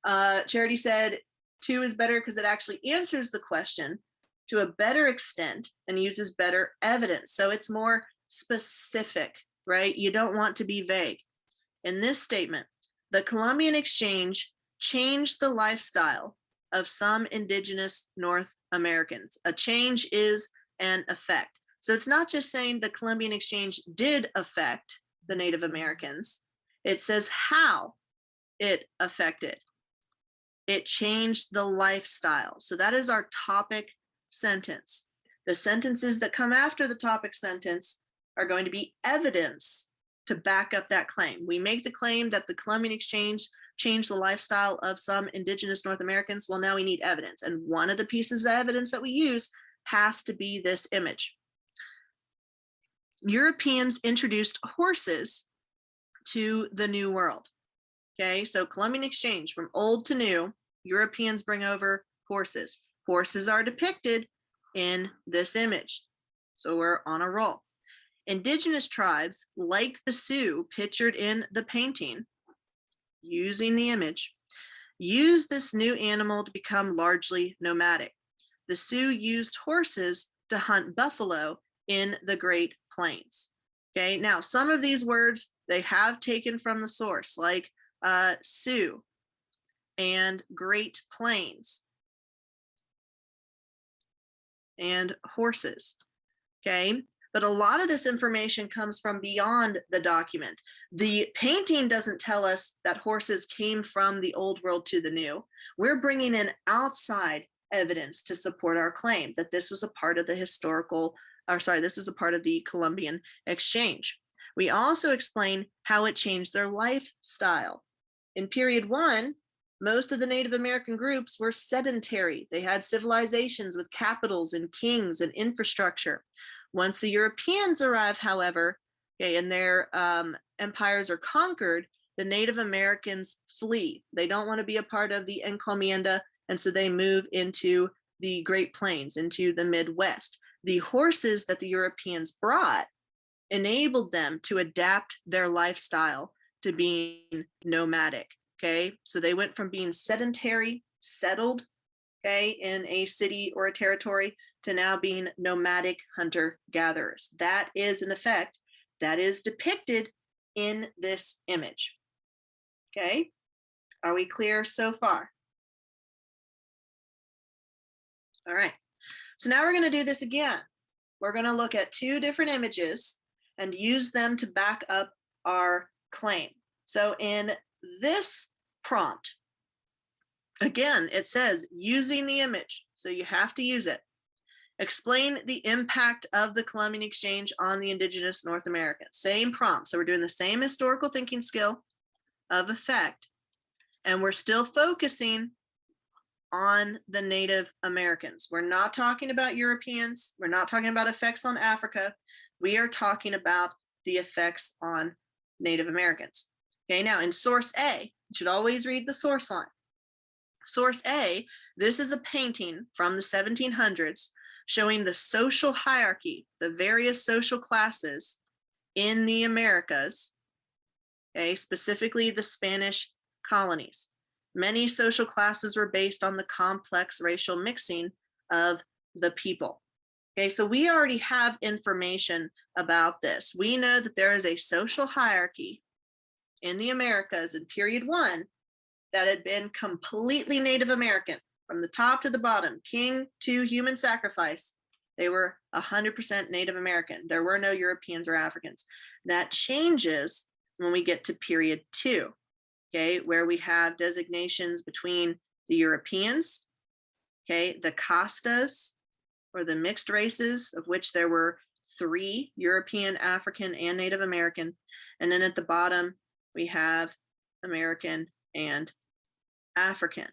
Charity said 2 is better because it actually answers the question to a better extent and uses better evidence. So it's more specific, right? You don't want to be vague. In this statement, the Columbian Exchange changed the lifestyle of some indigenous North Americans. A change is an effect. So it's not just saying the Columbian Exchange did affect the Native Americans. It says how it affected. It changed the lifestyle. So that is our topic sentence. The sentences that come after the topic sentence are going to be evidence to back up that claim. We make the claim that the Columbian Exchange changed the lifestyle of some indigenous North Americans. Well, now we need evidence. And one of the pieces of evidence that we use has to be this image. Europeans introduced horses to the New World. Okay, so Columbian Exchange, from old to new, Europeans bring over horses. Horses are depicted in this image. So we're on a roll. Indigenous tribes, like the Sioux pictured in the painting, using the image, use this new animal to become largely nomadic. The Sioux used horses to hunt buffalo in the Great Plains. Okay, now some of these words they have taken from the source, like Sioux and Great Plains and horses. Okay, but a lot of this information comes from beyond the document. The painting doesn't tell us that horses came from the old world to the new. We're bringing in outside evidence to support our claim that this was a part of the this was a part of the Columbian Exchange. We also explain how it changed their lifestyle. In period 1, most of the Native American groups were sedentary. They had civilizations with capitals and kings and infrastructure. Once the Europeans arrive, however, and their empires are conquered, the Native Americans flee. They don't want to be a part of the encomienda, and so they move into the Great Plains, into the Midwest. The horses that the Europeans brought enabled them to adapt their lifestyle to being nomadic. Okay, so they went from being sedentary, settled, okay, in a city or a territory, to now being nomadic hunter-gatherers. That is an effect that is depicted in this image. Okay, are we clear so far? All right, so now we're going to do this again. We're going to look at 2 different images and use them to back up our claim. So in this prompt, Again, it says using the image, so you have to use it. Explain the impact of the Columbian Exchange on the indigenous North Americans. Same prompt. So we're doing the same historical thinking skill of effect, and we're still focusing on the Native Americans. We're not talking about Europeans. We're not talking about effects on Africa. We are talking about the effects on Native Americans. Okay, now in source A, you should always read the source line. Source A, this is a painting from the 1700s showing the social hierarchy, the various social classes in the Americas, okay, specifically the Spanish colonies. Many social classes were based on the complex racial mixing of the people. Okay, so we already have information about this. We know that there is a social hierarchy in the Americas in period 1 that had been completely Native American from the top to the bottom, king to human sacrifice. They were 100% Native American. There were no Europeans or Africans. That changes when we get to period 2, okay, where we have designations between the Europeans, okay, the castas, or the mixed races, of which there were 3, European, African, and Native American. And then at the bottom, we have American and African.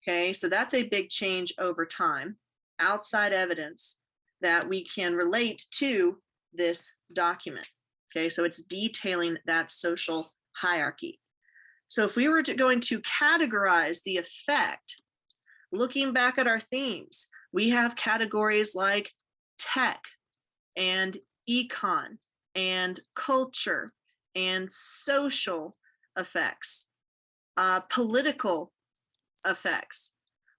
Okay, so that's a big change over time, outside evidence that we can relate to this document. Okay, so it's detailing that social hierarchy. So if we were going to categorize the effect, looking back at our themes, we have categories like tech and econ and culture and social effects, political effects.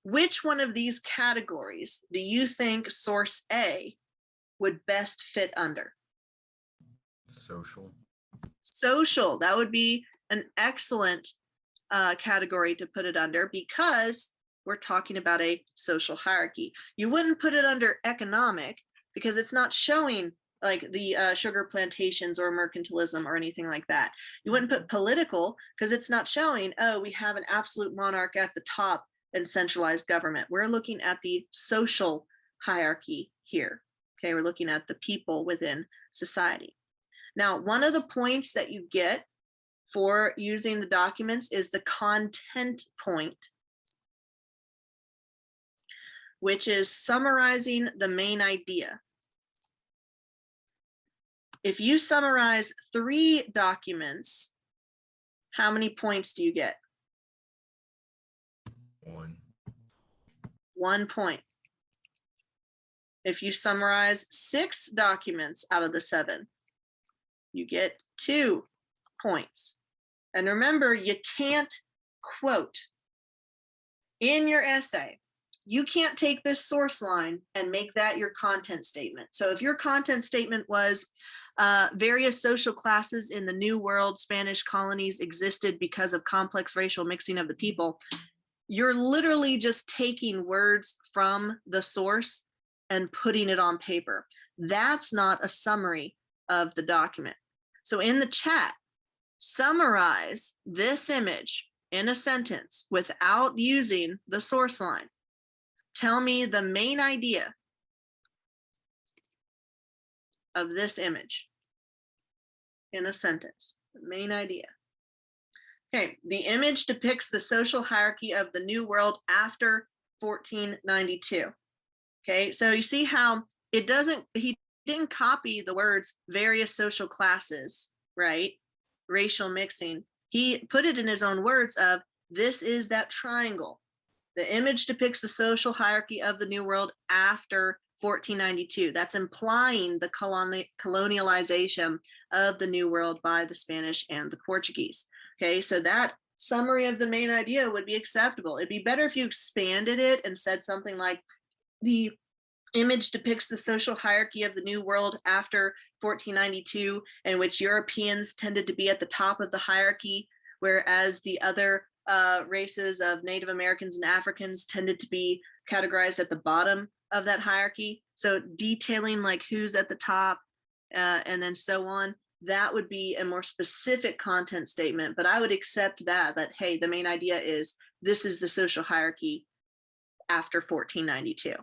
Which one of these categories do you think source A would best fit under? Social. Social, that would be an excellent category to put it under, because we're talking about a social hierarchy. You wouldn't put it under economic because it's not showing like the sugar plantations or mercantilism or anything like that. You wouldn't put political because it's not showing, oh, we have an absolute monarch at the top and centralized government. We're looking at the social hierarchy here. Okay, we're looking at the people within society. Now, one of the points that you get for using the documents is the content point, which is summarizing the main idea. If you summarize 3 documents, how many points do you get? 1. 1 point. If you summarize 6 documents out of the 7, you get 2 points. And remember, you can't quote in your essay. You can't take this source line and make that your content statement. So if your content statement was various social classes in the New World Spanish colonies existed because of complex racial mixing of the people, you're literally just taking words from the source and putting it on paper. That's not a summary of the document. So in the chat, summarize this image in a sentence without using the source line. Tell me the main idea of this image in a sentence, the main idea. Okay, the image depicts the social hierarchy of the New World after 1492. Okay, so you see how it doesn't, he didn't copy the words various social classes, right? Racial mixing. He put it in his own words of, this is that triangle. The image depicts the social hierarchy of the New World after 1492. That's implying the colonialization of the New World by the Spanish and the Portuguese. Okay, so that summary of the main idea would be acceptable. It'd be better if you expanded it and said something like, the image depicts the social hierarchy of the New World after 1492, in which Europeans tended to be at the top of the hierarchy, whereas the other races of Native Americans and Africans tended to be categorized at the bottom of that hierarchy. So detailing like who's at the top and then so on, that would be a more specific content statement. But I would accept that, hey, the main idea is this is the social hierarchy after 1492.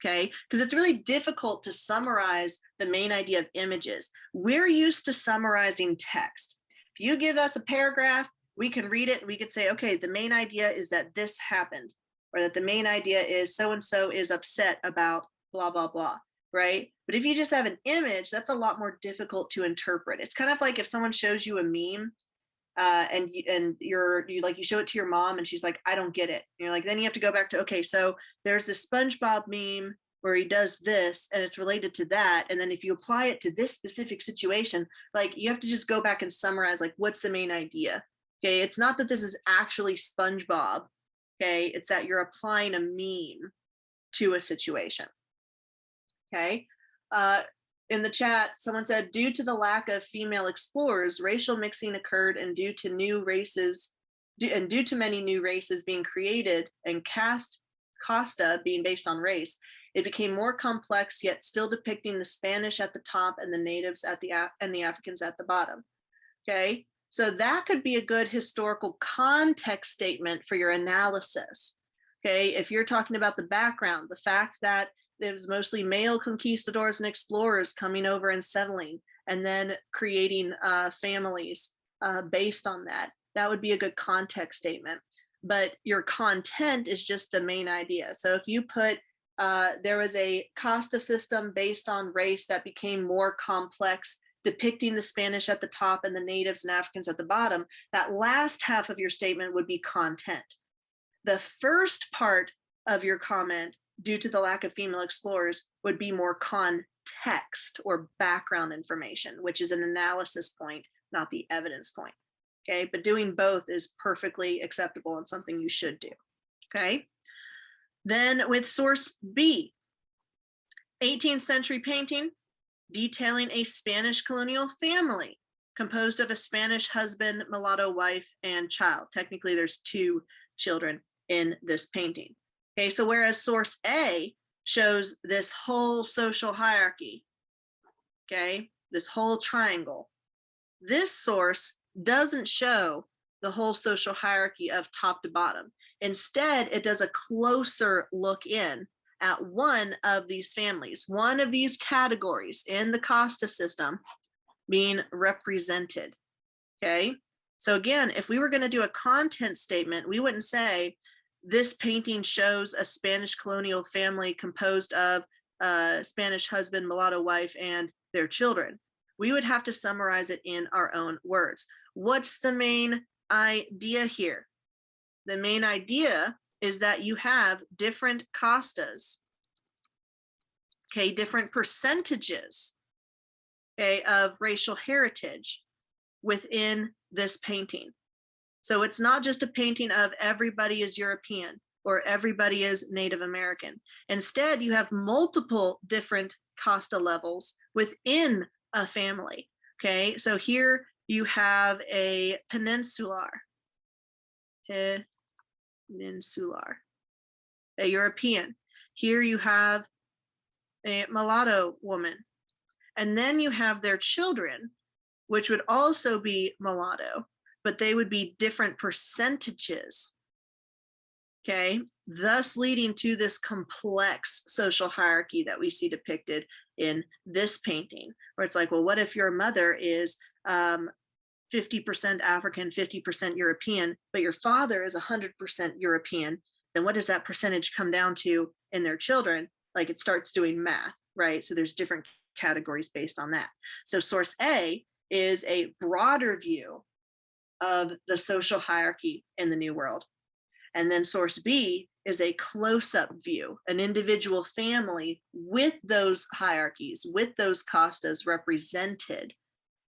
Okay, because it's really difficult to summarize the main idea of images. We're used to summarizing text. If you give us a paragraph, we can read it and we could say, okay, the main idea is that this happened, or that the main idea is so-and-so is upset about blah, blah, blah, right? But if you just have an image, that's a lot more difficult to interpret. It's kind of like if someone shows you a meme and you show it to your mom and she's like, I don't get it. And you're like, then you have to go back to, okay, so there's this SpongeBob meme where he does this and it's related to that. And then if you apply it to this specific situation, like you have to just go back and summarize, like, what's the main idea? Okay, it's not that this is actually SpongeBob. Okay, it's that you're applying a meme to a situation. Okay. In the chat, someone said, due to the lack of female explorers, racial mixing occurred, and due to many new races being created and casta being based on race, it became more complex, yet still depicting the Spanish at the top and the natives at and the Africans at the bottom. Okay, so that could be a good historical context statement for your analysis. Okay, if you're talking about the background, the fact that it was mostly male conquistadors and explorers coming over and settling and then creating families based on that, that would be a good context statement. But your content is just the main idea. So if you put there was a casta system based on race that became more complex, depicting the Spanish at the top and the natives and Africans at the bottom, that last half of your statement would be content. The first part of your comment, due to the lack of female explorers, would be more context or background information, which is an analysis point, not the evidence point. Okay, but doing both is perfectly acceptable and something you should do. Okay, then with source B, 18th century painting detailing a Spanish colonial family composed of a Spanish husband, mulatto wife, and child. Technically, there's 2 children in this painting. Okay, so whereas source A shows this whole social hierarchy, okay, this whole triangle, this source doesn't show the whole social hierarchy of top to bottom. Instead, it does a closer look in at one of these families, one of these categories in the casta system being represented. Okay, so again, if we were going to do a content statement, we wouldn't say this painting shows a Spanish colonial family composed of a Spanish husband, mulatto wife, and their children. We would have to summarize it in our own words. What's the main idea here? The main idea is that you have different castas, okay, different percentages, okay, of racial heritage within this painting. So it's not just a painting of everybody is European or everybody is Native American. Instead, you have multiple different casta levels within a family. Okay, so here you have a peninsular, a European. Here you have a mulatto woman. And then you have their children, which would also be mulatto, but they would be different percentages, okay? Thus leading to this complex social hierarchy that we see depicted in this painting, where it's like, well, what if your mother is 50% African, 50% European, but your father is 100% European? Then what does that percentage come down to in their children? Like it starts doing math, right? So there's different categories based on that. So source A is a broader view of the social hierarchy in the New World. And then source B is a close-up view, an individual family with those hierarchies, with those castas represented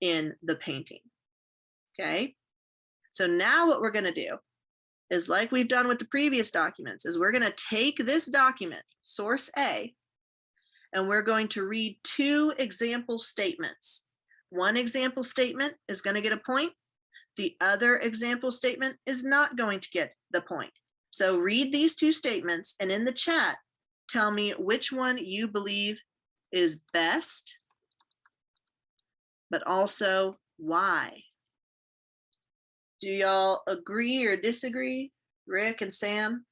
in the painting. Okay, so now what we're going to do is, like we've done with the previous documents, is we're going to take this document, source A, and we're going to read 2 example statements. One example statement is going to get a point. The other example statement is not going to get the point. So read these 2 statements, and in the chat, tell me which one you believe is best, but also why. Do y'all agree or disagree Rick and Sam?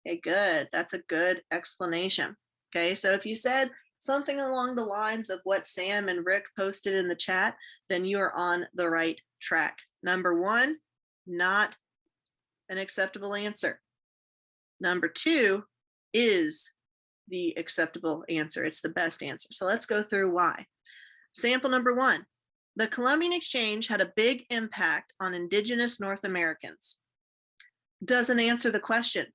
Okay, good. That's a good explanation. Okay, so if you said something along the lines of what Sam and Rick posted in the chat, then you are on the right track. Number one, not an acceptable answer. Number two is the acceptable answer. It's the best answer. So let's go through why. Sample number one, the Columbian Exchange had a big impact on indigenous North Americans. Doesn't answer the question.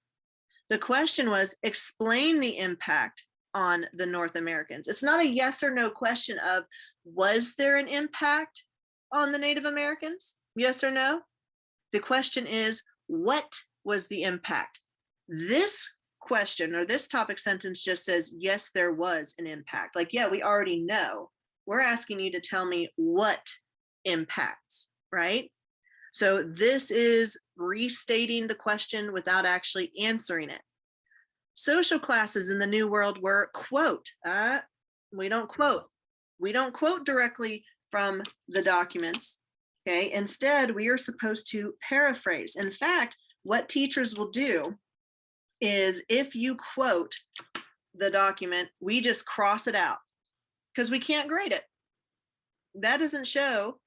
The question was, explain the impact on the North Americans. It's not a yes or no question of, was there an impact on the Native Americans? Yes or no? The question is, what was the impact? This question or this topic sentence just says, yes, there was an impact. Like, yeah, we already know. We're asking you to tell me what impacts, right? So this is restating the question without actually answering it. Social classes in the New World were, quote, we don't quote directly from the documents, okay? Instead, we are supposed to paraphrase. In fact, what teachers will do is if you quote the document, we just cross it out because we can't grade it. That doesn't show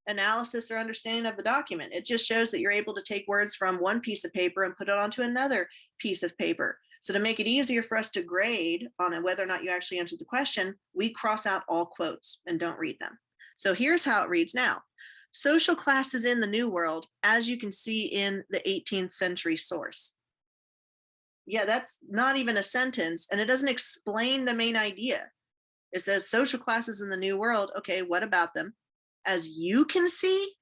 analysis or understanding of the document. It just shows that you're able to take words from one piece of paper and put it onto another piece of paper. So to make it easier for us to grade on whether or not you actually answered the question, we cross out all quotes and don't read them. So here's how it reads now. Social classes in the New World, as you can see in the 18th century source. Yeah, that's not even a sentence, and it doesn't explain the main idea. It says social classes in the New World. Okay, what about them? As you can see,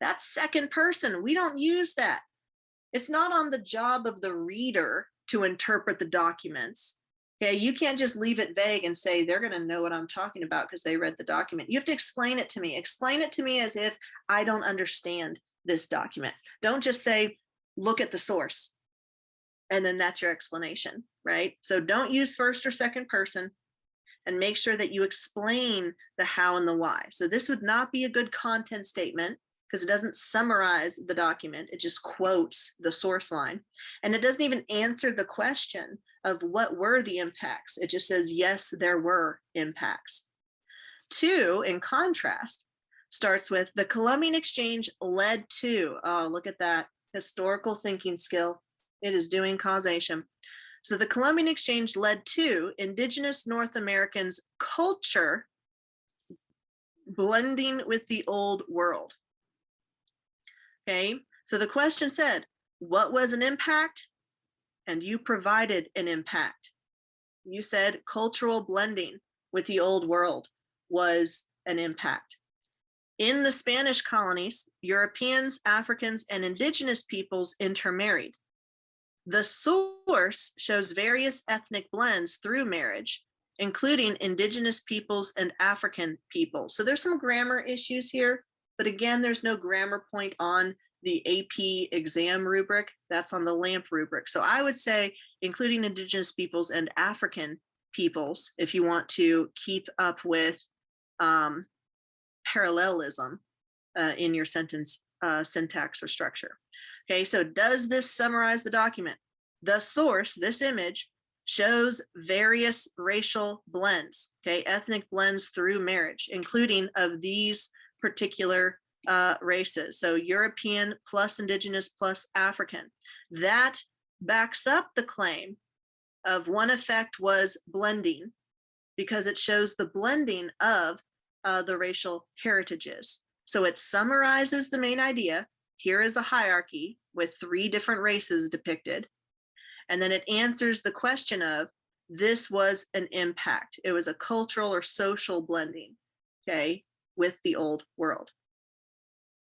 that's second person. We don't use that. It's not on the job of the reader to interpret the documents. Okay, you can't just leave it vague and say they're going to know what I'm talking about because they read the document. You have to explain it to me. Explain it to me as if I don't understand this document. Don't just say, look at the source, and then that's your explanation, right? So don't use first or second person, and make sure that you explain the how and the why. So this would not be a good content statement because it doesn't summarize the document. It just quotes the source line. And it doesn't even answer the question of what were the impacts. It just says, yes, there were impacts. 2, in contrast, starts with the Columbian Exchange led to, oh, look at that, historical thinking skill. It is doing causation. So the Columbian Exchange led to indigenous North Americans' culture blending with the old world. Okay, so the question said, what was an impact? And you provided an impact. You said cultural blending with the old world was an impact. In the Spanish colonies, Europeans, Africans, and indigenous peoples intermarried. The source shows various ethnic blends through marriage, including indigenous peoples and African peoples. So there's some grammar issues here, but again, there's no grammar point on the AP exam rubric. That's on the LAMP rubric. So I would say including indigenous peoples and African peoples, if you want to keep up with parallelism in your sentence syntax or structure. Okay, so does this summarize the document? The source, this image, shows various racial blends, okay, ethnic blends through marriage, including of these particular races. So European plus indigenous plus African. That backs up the claim of one effect was blending because it shows the blending of the racial heritages. So it summarizes the main idea. Here is a hierarchy with 3 different races depicted. And then it answers the question of, this was an impact. It was a cultural or social blending, okay, with the old world.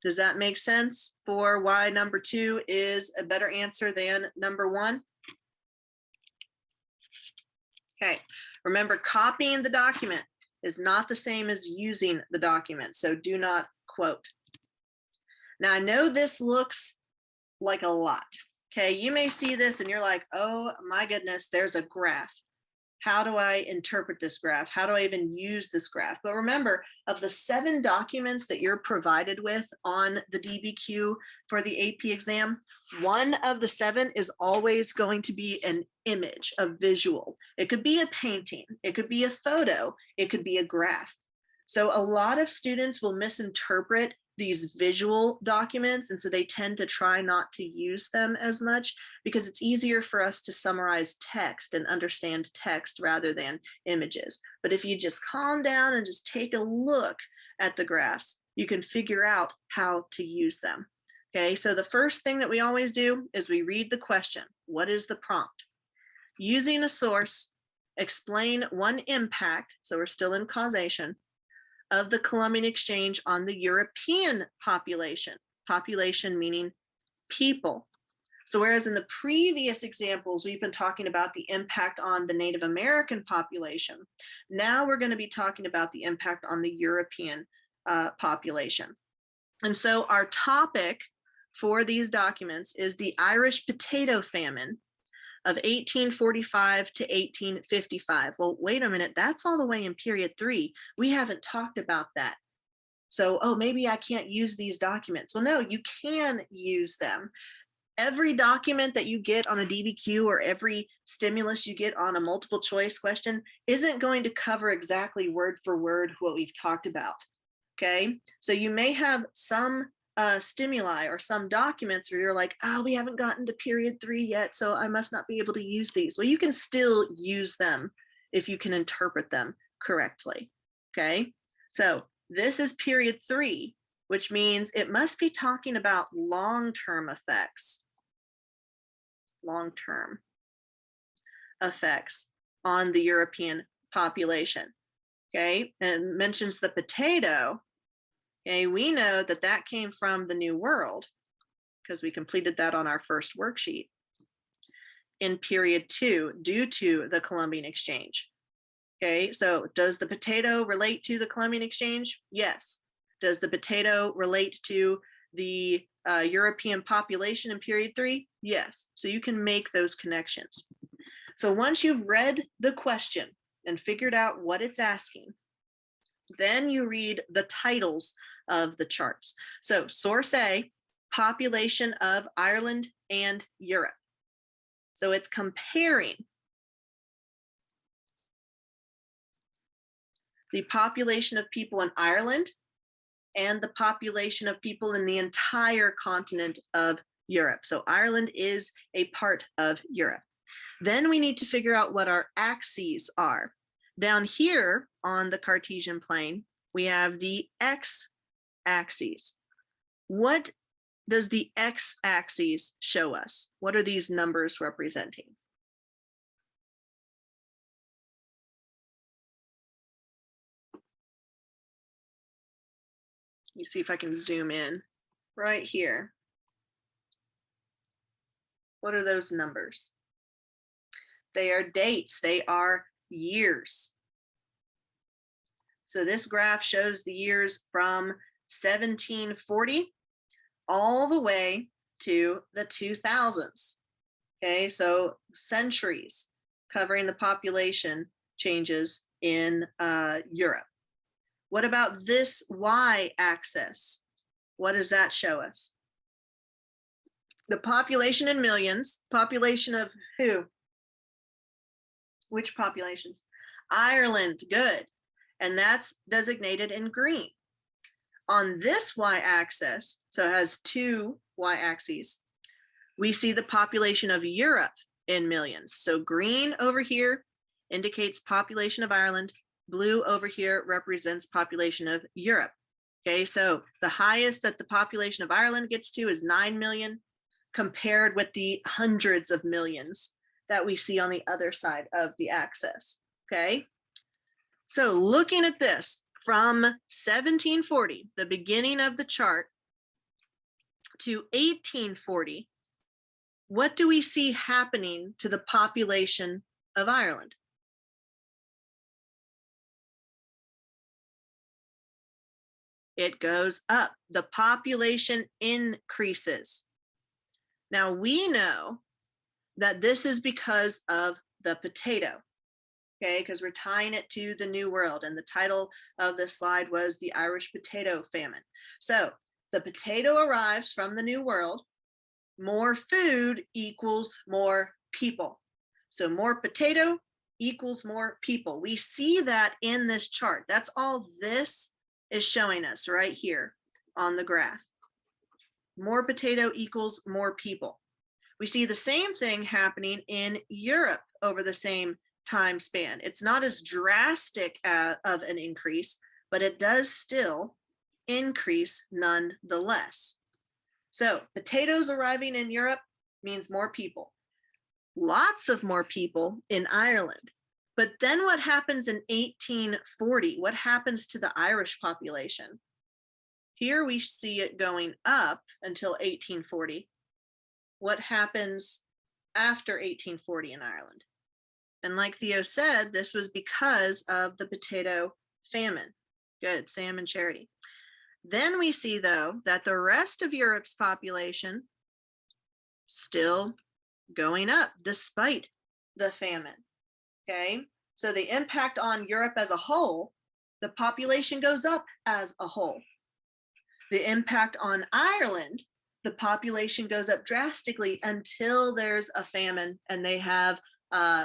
Does that make sense for why number 2 is a better answer than number 1? Okay, remember, copying the document is not the same as using the document, so do not quote. Now, I know this looks like a lot, okay? You may see this and you're like, oh my goodness, there's a graph. how do I interpret this graph? How do I even use this graph? But remember, of the 7 documents that you're provided with on the DBQ for the AP exam, 1 of the 7 is always going to be an image, a visual. It could be a painting, it could be a photo, it could be a graph. So a lot of students will misinterpret these visual documents, and so they tend to try not to use them as much because it's easier for us to summarize text and understand text rather than images. But if you just calm down and just take a look at the graphs, you can figure out how to use them. Okay, so the first thing that we always do is we read the question. What is the prompt? Using a source, explain one impact, so we're still in causation, of the Columbian Exchange on the European population. Population meaning people. So whereas in the previous examples, we've been talking about the impact on the Native American population, now we're going to be talking about the impact on the European population. And so our topic for these documents is the Irish potato famine of 1845 to 1855. Well, wait a minute, that's all the way in period 3. We haven't talked about that. So, oh, maybe I can't use these documents. Well, no, you can use them. Every document that you get on a DBQ or every stimulus you get on a multiple choice question isn't going to cover exactly word for word what we've talked about. Okay, so you may have some stimuli or some documents where you're like, oh, we haven't gotten to period 3 yet, so I must not be able to use these. Well, you can still use them if you can interpret them correctly. Okay, so this is period 3, which means it must be talking about long-term effects. Long-term effects on the European population. Okay, and mentions the potato. Okay, we know that that came from the New World because we completed that on our first worksheet in period 2 due to the Columbian Exchange. Okay, so does the potato relate to the Columbian Exchange? Yes. Does the potato relate to the European population in period 3? Yes. So you can make those connections. So once you've read the question and figured out what it's asking, then you read the titles of the charts. So source A, population of Ireland and Europe. So it's comparing the population of people in Ireland and the population of people in the entire continent of Europe. So Ireland is a part of Europe. Then we need to figure out what our axes are. Down here on the Cartesian plane, we have the x-axis. What does the x-axis show us? What are these numbers representing? You see if I can zoom in right here. What are those numbers? They are dates, they are years. So this graph shows the years from 1740 all the way to the 2000s. Okay, so centuries covering the population changes in Europe. What about this y-axis? What does that show us? The population in millions. Population of who? Which populations? Ireland, good. And that's designated in green. On this y-axis, so it has 2 y-axes, we see the population of Europe in millions. So green over here indicates population of Ireland. Blue over here represents population of Europe. Okay, so the highest that the population of Ireland gets to is 9 million, compared with the hundreds of millions that we see on the other side of the axis. Okay, so looking at this from 1740, the beginning of the chart, to 1840, what do we see happening to the population of Ireland? It goes up. The population increases. Now we know that this is because of the potato. okay, because we're tying it to the New World. And the title of this slide was the Irish potato famine. So the potato arrives from the New World. More food equals more people. So more potato equals more people. We see that in this chart. That's all this is showing us right here on the graph. More potato equals more people. We see the same thing happening in Europe over the same time span. It's not as drastic of an increase, but it does still increase nonetheless. So potatoes arriving in Europe means more people. Lots of more people in Ireland. But then what happens in 1840? What happens to the Irish population? Here we see it going up until 1840. What happens after 1840 in Ireland? And like Theo said, this was because of the potato famine. Good, Sam and Charity. Then we see, though, that the rest of Europe's population still going up despite the famine. Okay, so the impact on Europe as a whole, the population goes up as a whole. The impact on Ireland, the population goes up drastically until there's a famine and they have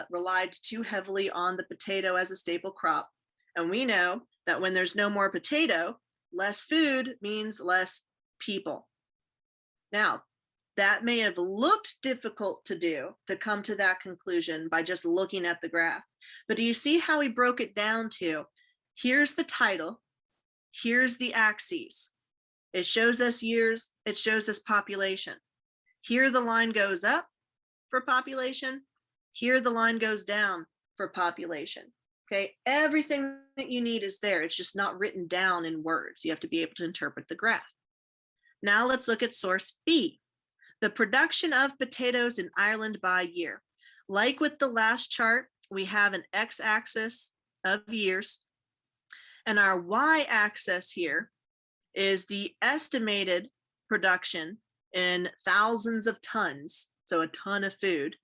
relied too heavily on the potato as a staple crop. And we know that when there's no more potato, less food means less people. Now, that may have looked difficult to do, to come to that conclusion by just looking at the graph. But do you see how we broke it down to, here's the title, here's the axes. It shows us years, it shows us population. Here the line goes up for population, here the line goes down for population. Okay, everything that you need is there. It's just not written down in words. You have to be able to interpret the graph. Now let's look at source B, the production of potatoes in Ireland by year. Like with the last chart, we have an x-axis of years, and our y-axis here is the estimated production in thousands of tons, so a ton of food,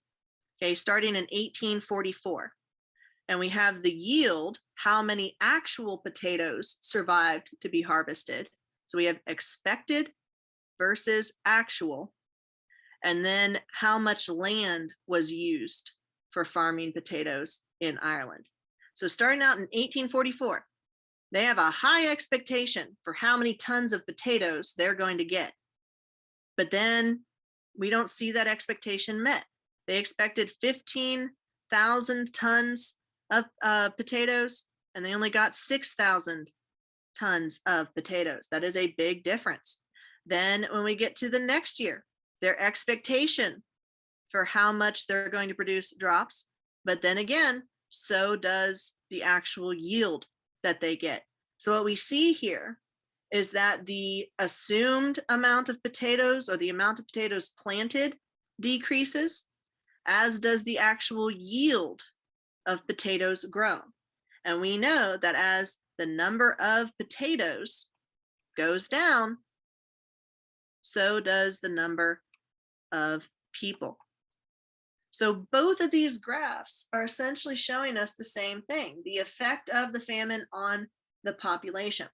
okay, starting in 1844. And we have the yield, how many actual potatoes survived to be harvested. So we have expected versus actual, and then how much land was used for farming potatoes in Ireland. So starting out in 1844, they have a high expectation for how many tons of potatoes they're going to get. But then we don't see that expectation met. They expected 15,000 tons of potatoes, and they only got 6,000 tons of potatoes. That is a big difference. Then when we get to the next year, their expectation for how much they're going to produce drops, but then again, so does the actual yield that they get. So what we see here is that the assumed amount of potatoes, or the amount of potatoes planted, decreases, as does the actual yield of potatoes grown. And we know that as the number of potatoes goes down, so does the number of people. So both of these graphs are essentially showing us the same thing, the effect of the famine on the population.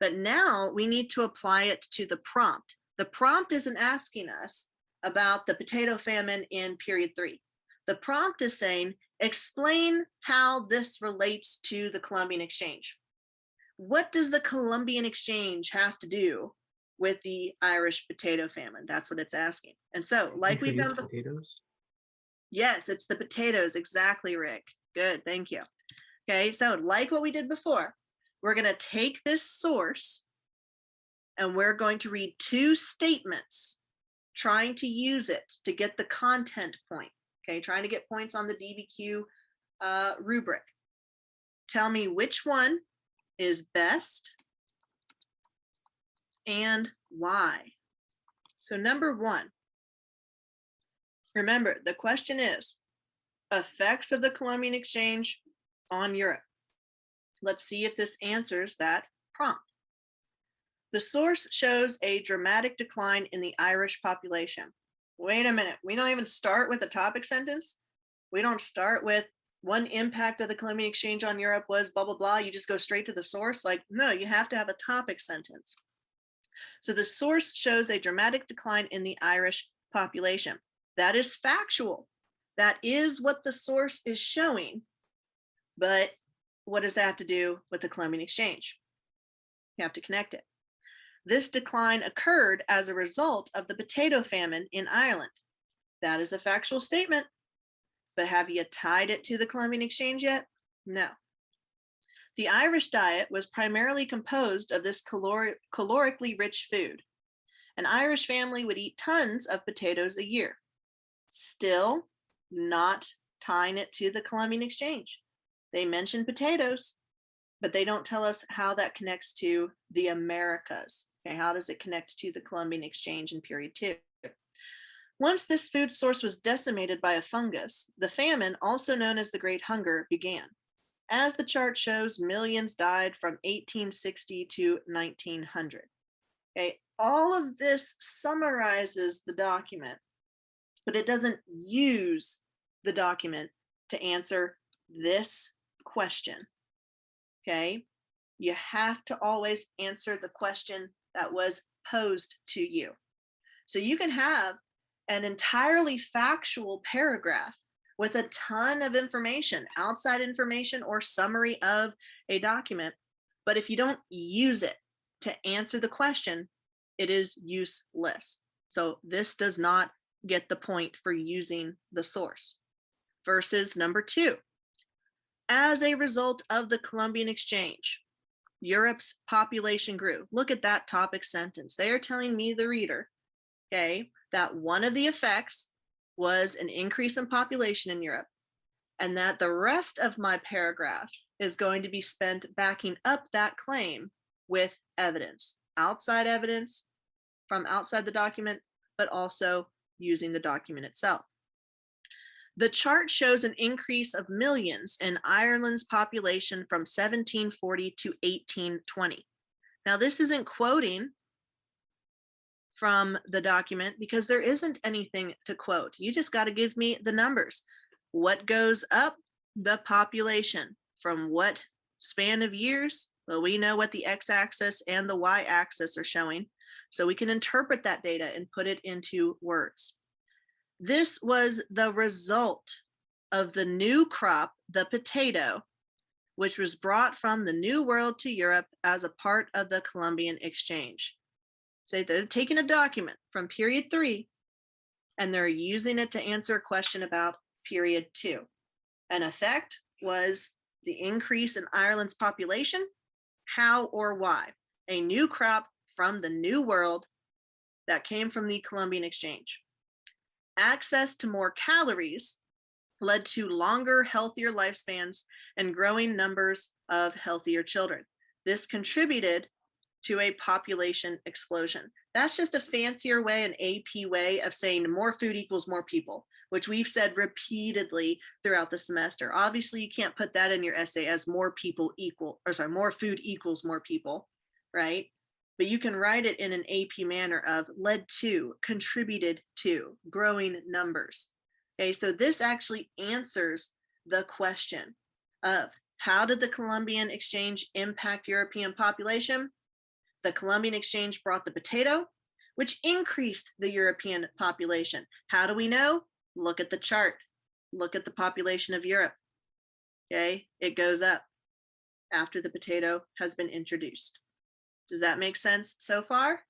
But now we need to apply it to the prompt. The prompt isn't asking us about the potato famine in period 3. The prompt is saying, explain how this relates to the Columbian Exchange. What does the Columbian Exchange have to do with the Irish potato famine? That's what it's asking. And so, like we've done before, potatoes. Yes, it's the potatoes. Exactly, Rick. Good, thank you. Okay, so like what we did before, we're going to take this source and we're going to read 2 statements, trying to use it to get the content point. Okay, trying to get points on the DBQ rubric. Tell me which one is best and why. So number 1, remember the question is effects of the Columbian Exchange on Europe. Let's see if this answers that prompt. The source shows a dramatic decline in the Irish population. Wait a minute, we don't even start with a topic sentence. We don't start with one impact of the Columbian Exchange on Europe was blah, blah, blah. You just go straight to the source. Like, no, you have to have a topic sentence. So the source shows a dramatic decline in the Irish population. That is factual. That is what the source is showing. But what does that have to do with the Columbian Exchange? You have to connect it. This decline occurred as a result of the potato famine in Ireland. That is a factual statement. But have you tied it to the Columbian Exchange yet? No. The Irish diet was primarily composed of this calorically rich food. An Irish family would eat tons of potatoes a year. Still not tying it to the Columbian Exchange. They mention potatoes, but they don't tell us how that connects to the Americas. Okay, how does it connect to the Columbian Exchange in period 2? Once this food source was decimated by a fungus, the famine, also known as the Great Hunger, began. As the chart shows, millions died from 1860 to 1900. Okay, all of this summarizes the document, but it doesn't use the document to answer this question. Okay, you have to always answer the question that was posed to you. So you can have an entirely factual paragraph with a ton of information, outside information or summary of a document, but if you don't use it to answer the question, it is useless. So this does not get the point for using the source. Verses number 2. As a result of the Columbian Exchange, Europe's population grew. Look at that topic sentence. They are telling me, the reader, okay, that one of the effects was an increase in population in Europe, and that the rest of my paragraph is going to be spent backing up that claim with evidence from outside the document, but also using the document itself. The chart shows an increase of millions in Ireland's population from 1740 to 1820. Now, this isn't quoting from the document because there isn't anything to quote. You just got to give me the numbers. What goes up? The population. From what span of years? Well, we know what the x-axis and the y-axis are showing, so we can interpret that data and put it into words. This was the result of the new crop, the potato, which was brought from the New World to Europe as a part of the Columbian Exchange. So they're taking a document from period 3 and they're using it to answer a question about period 2. An effect was the increase in Ireland's population. How or why? A new crop from the New World that came from the Columbian Exchange. Access to more calories led to longer, healthier lifespans and growing numbers of healthier children. This contributed to a population explosion. That's just a fancier way, an AP way of saying more food equals more people, which we've said repeatedly throughout the semester. Obviously, you can't put that in your essay as more food equals more people, right? But you can write it in an AP manner of led to, contributed to, growing numbers. Okay, so this actually answers the question of how did the Columbian Exchange impact European population? The Columbian Exchange brought the potato, which increased the European population. How do we know? Look at the chart. Look at the population of Europe. Okay, it goes up after the potato has been introduced. Does that make sense so far?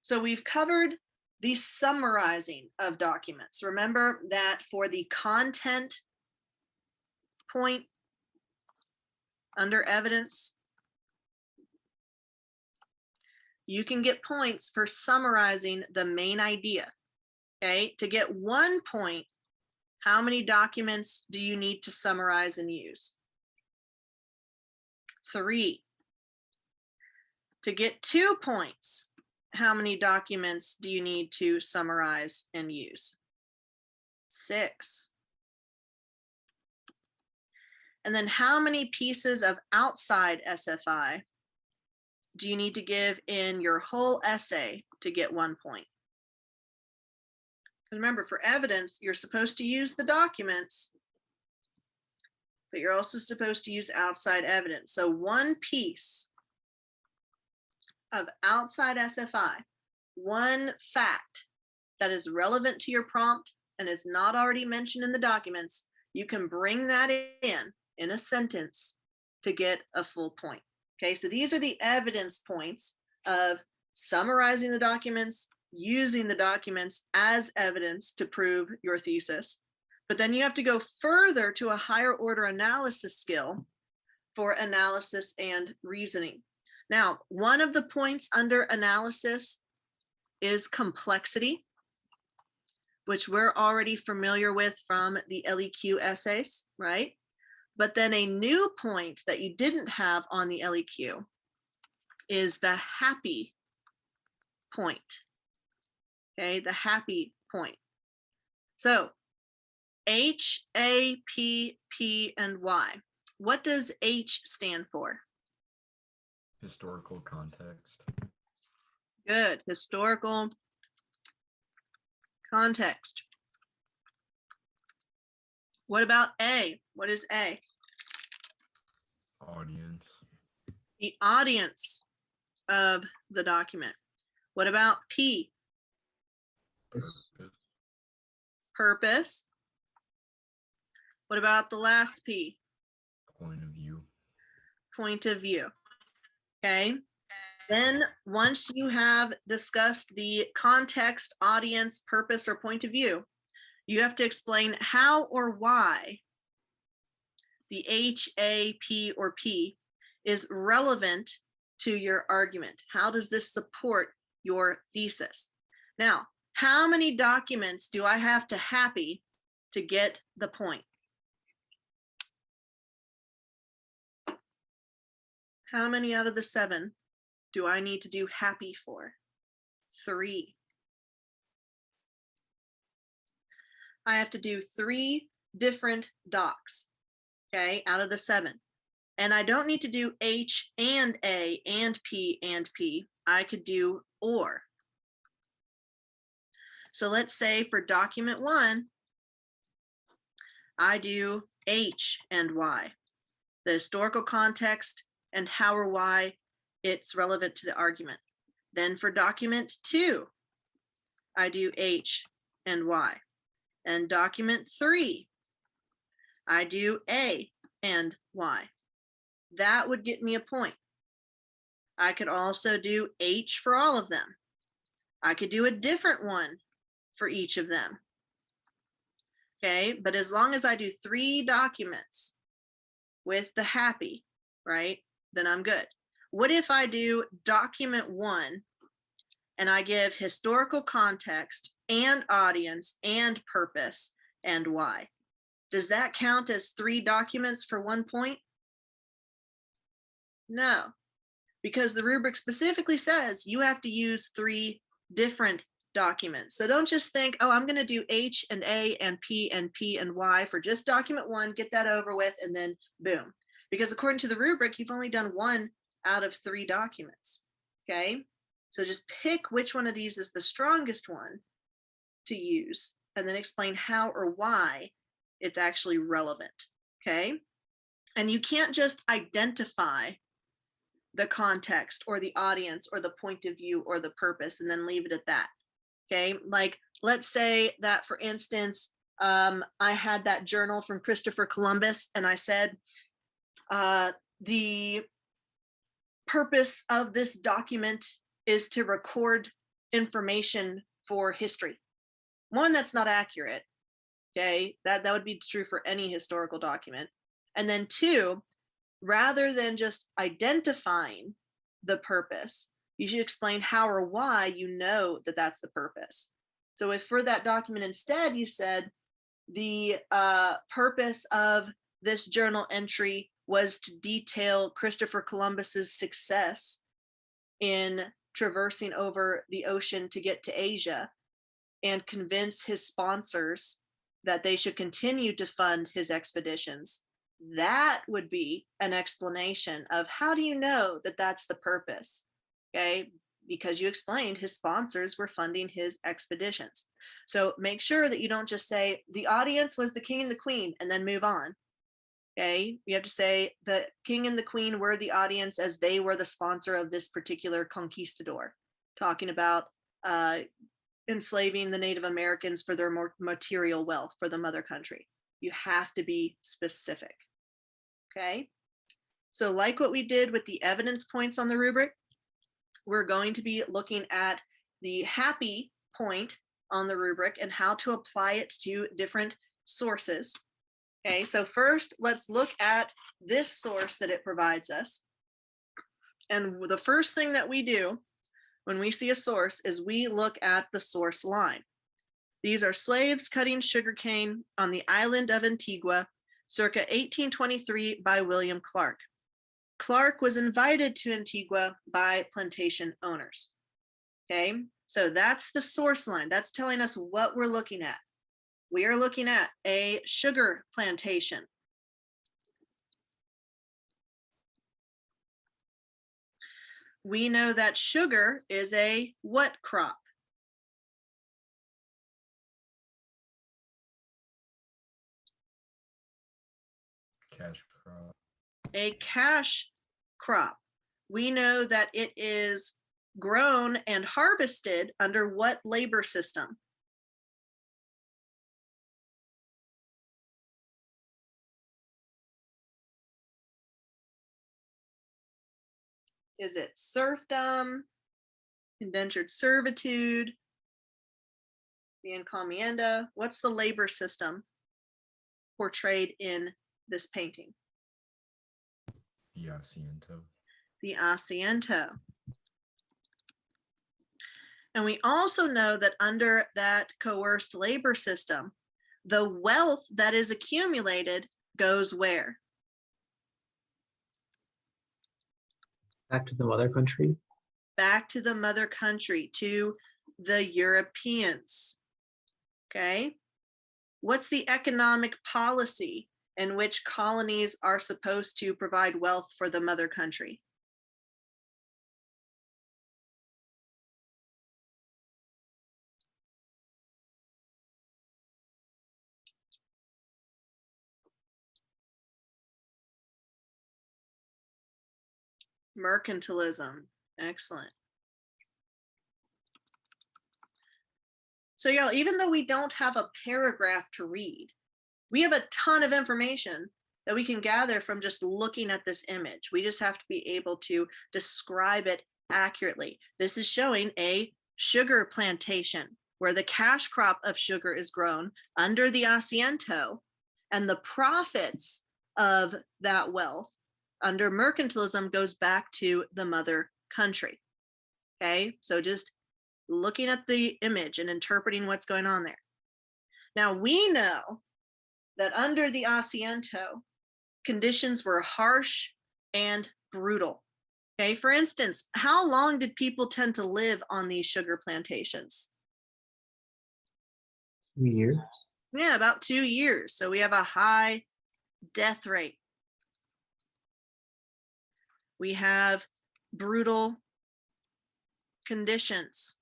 So we've covered the summarizing of documents. Remember that for the content point under evidence, you can get points for summarizing the main idea. Okay, to get 1 point, how many documents do you need to summarize and use? 3. To get 2 points, how many documents do you need to summarize and use? 6. And then how many pieces of outside SFI do you need to give in your whole essay to get 1 point? remember, for evidence, you're supposed to use the documents, but you're also supposed to use outside evidence. So one piece of outside SFI, one fact that is relevant to your prompt and is not already mentioned in the documents, you can bring that in a sentence to get a full point. Okay, so these are the evidence points of summarizing the documents, using the documents as evidence to prove your thesis. But then you have to go further to a higher order analysis skill for analysis and reasoning. Now, one of the points under analysis is complexity, which we're already familiar with from the LEQ essays, right? But then a new point that you didn't have on the LEQ is the happy point. Okay, the happy point. So H, A, P, P, and Y. What does H stand for? Historical context. Good, historical context. What about A? What is A? Audience. The audience of the document. What about P? Purpose. Purpose. What about the last P? Point of view. Point of view. Okay. Then once you have discussed the context, audience, purpose, or point of view, you have to explain how or why the H, A, P, or P is relevant to your argument. How does this support your thesis? Now, how many documents do I have to happy to get the point? How many out of the 7 do I need to do happy for? 3. I have to do 3 different docs, okay, out of the 7. And I don't need to do H and A and P and P. I could do or. So let's say for document 1, I do H and Y, the historical context and how or why it's relevant to the argument. Then for document 2, I do H and Y. And document 3, I do A and Y. That would get me a point. I could also do H for all of them. I could do a different one for each of them. Okay, but as long as I do 3 documents with the happy, right, then I'm good. What if I do document 1 and I give historical context and audience and purpose and why? Does that count as 3 documents for 1 point? No, because the rubric specifically says you have to use 3 different documents. So don't just think, oh, I'm going to do H and A and P and P and Y for just document 1, get that over with, and then boom. Because according to the rubric, you've only done 1 out of 3 documents. Okay, so just pick which one of these is the strongest one to use and then explain how or why it's actually relevant. Okay, and you can't just identify the context or the audience or the point of view or the purpose and then leave it at that. Okay, like let's say that, for instance, I had that journal from Christopher Columbus and I said, the purpose of this document is to record information for history. 1, that's not accurate. Okay, that would be true for any historical document. And then 2, rather than just identifying the purpose, you should explain how or why you know that that's the purpose. So if for that document instead you said the purpose of this journal entry was to detail Christopher Columbus's success in traversing over the ocean to get to Asia and convince his sponsors that they should continue to fund his expeditions, that would be an explanation of how do you know that that's the purpose. Okay, because you explained his sponsors were funding his expeditions. So make sure that you don't just say the audience was the king and the queen and then move on. Okay, you have to say the king and the queen were the audience as they were the sponsor of this particular conquistador, talking about enslaving the Native Americans for their more material wealth for the mother country. You have to be specific. Okay, so like what we did with the evidence points on the rubric, we're going to be looking at the happy point on the rubric and how to apply it to different sources. Okay, so first let's look at this source that it provides us. And the first thing that we do when we see a source is we look at the source line. These are slaves cutting sugarcane on the island of Antigua, circa 1823 by William Clark. Clark was invited to Antigua by plantation owners. Okay, so that's the source line. That's telling us what we're looking at. We are looking at a sugar plantation. We know that sugar is a what crop? Cash crop. A cash crop. We know that it is grown and harvested under what labor system? Is it serfdom, indentured servitude, the encomienda? What's the labor system portrayed in this painting? The asiento. The asiento. And we also know that under that coerced labor system, the wealth that is accumulated goes where? Back to the mother country. Back to the mother country, to the Europeans. Okay. What's the economic policy in which colonies are supposed to provide wealth for the mother country? Mercantilism. Excellent. So y'all, even though we don't have a paragraph to read, we have a ton of information that we can gather from just looking at this image. We just have to be able to describe it accurately. This is showing a sugar plantation where the cash crop of sugar is grown under the asiento, and the profits of that wealth under mercantilism goes back to the mother country. Okay, so just looking at the image and interpreting what's going on there. Now we know that under the asiento, conditions were harsh and brutal. Okay, for instance, how long did people tend to live on these sugar plantations? 2 years. Yeah, about 2 years. So we have a high death rate. We have brutal conditions,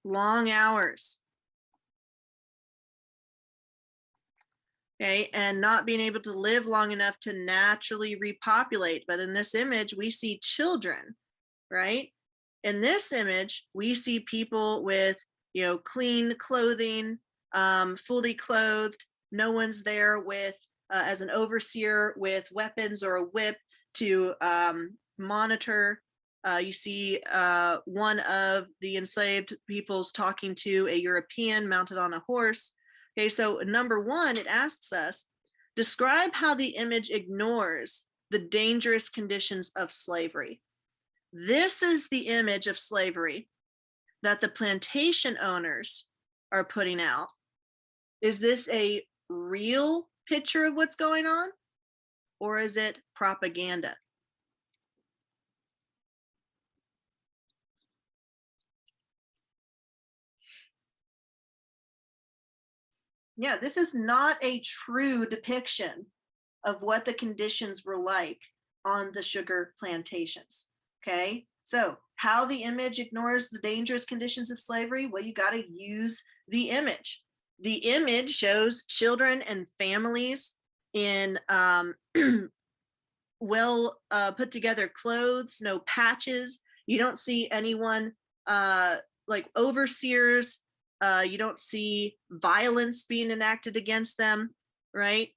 long hours. Okay, and not being able to live long enough to naturally repopulate. But in this image, we see children, right? In this image, we see people with, clean clothing, fully clothed. No one's there with, as an overseer with weapons or a whip to monitor. You see one of the enslaved peoples talking to a European mounted on a horse. Okay, so number one, it asks us, describe how the image ignores the dangerous conditions of slavery. This is the image of slavery that the plantation owners are putting out. Is this a real picture of what's going on, or is it propaganda? Yeah, this is not a true depiction of what the conditions were like on the sugar plantations. Okay, so how the image ignores the dangerous conditions of slavery? Well, you got to use the image. The image shows children and families in well put together clothes, no patches. You don't see anyone like overseers. You don't see violence being enacted against them, right?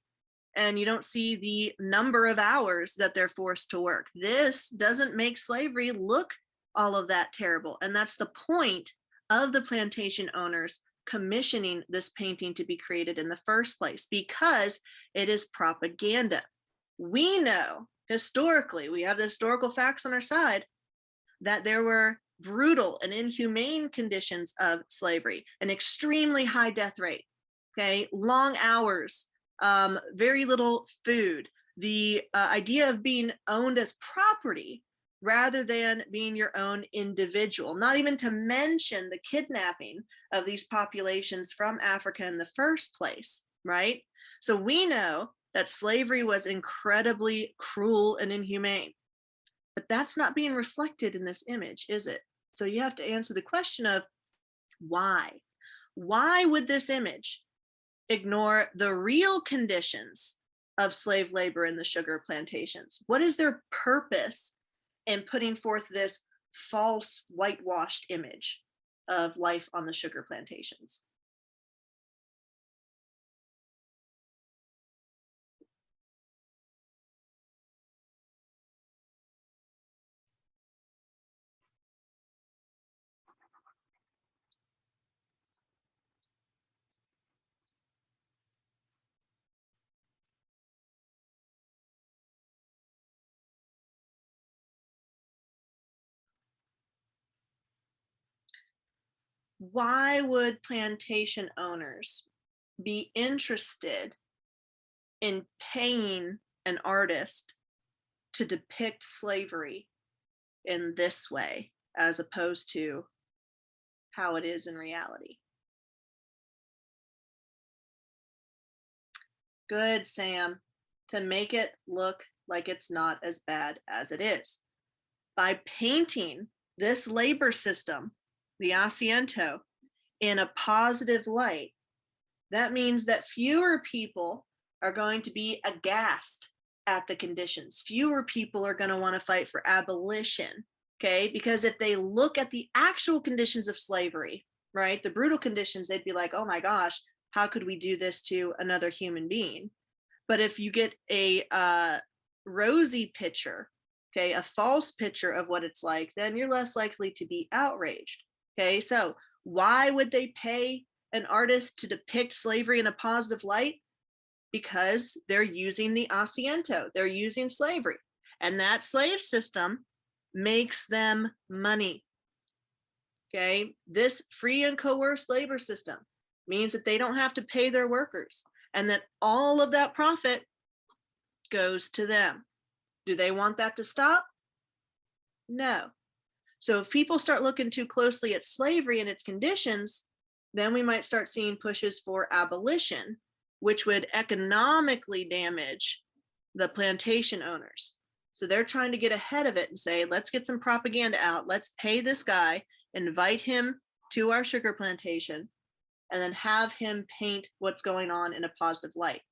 And you don't see the number of hours that they're forced to work. This doesn't make slavery look all of that terrible. And that's the point of the plantation owners commissioning this painting to be created in the first place, because it is propaganda. We know historically, we have the historical facts on our side, that there were brutal and inhumane conditions of slavery, an extremely high death rate, okay, long hours, very little food, the idea of being owned as property rather than being your own individual, not even to mention the kidnapping of these populations from Africa in the first place, right? So we know that slavery was incredibly cruel and inhumane, but that's not being reflected in this image, is it? So you have to answer the question of why? Why would this image ignore the real conditions of slave labor in the sugar plantations? What is their purpose in putting forth this false whitewashed image of life on the sugar plantations? Why would plantation owners be interested in paying an artist to depict slavery in this way as opposed to how it is in reality? Good, Sam. To make it look like it's not as bad as it is. By painting this labor system, the asiento, in a positive light, that means that fewer people are going to be aghast at the conditions. Fewer people are going to want to fight for abolition, okay? Because if they look at the actual conditions of slavery, right, the brutal conditions, they'd be like, oh my gosh, how could we do this to another human being? But if you get a rosy picture, okay, a false picture of what it's like, then you're less likely to be outraged, okay? So why would they pay an artist to depict slavery in a positive light? Because they're using the asiento, they're using slavery, and that slave system makes them money. Okay, this free and coerced labor system means that they don't have to pay their workers, and that all of that profit goes to them. Do they want that to stop? No. So if people start looking too closely at slavery and its conditions, then we might start seeing pushes for abolition, which would economically damage the plantation owners. So they're trying to get ahead of it and say, let's get some propaganda out. Let's pay this guy, invite him to our sugar plantation, and then have him paint what's going on in a positive light.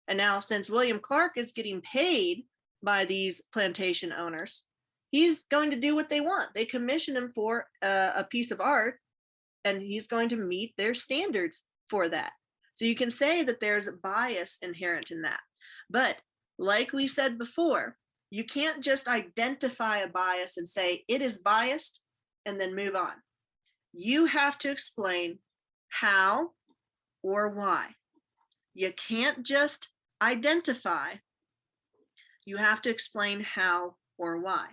And now, since William Clark is getting paid by these plantation owners, he's going to do what they want. They commission him for a piece of art, and he's going to meet their standards for that. So you can say that there's bias inherent in that. But like we said before, you can't just identify a bias and say it is biased and then move on. You have to explain how or why. You can't just identify. You have to explain how or why.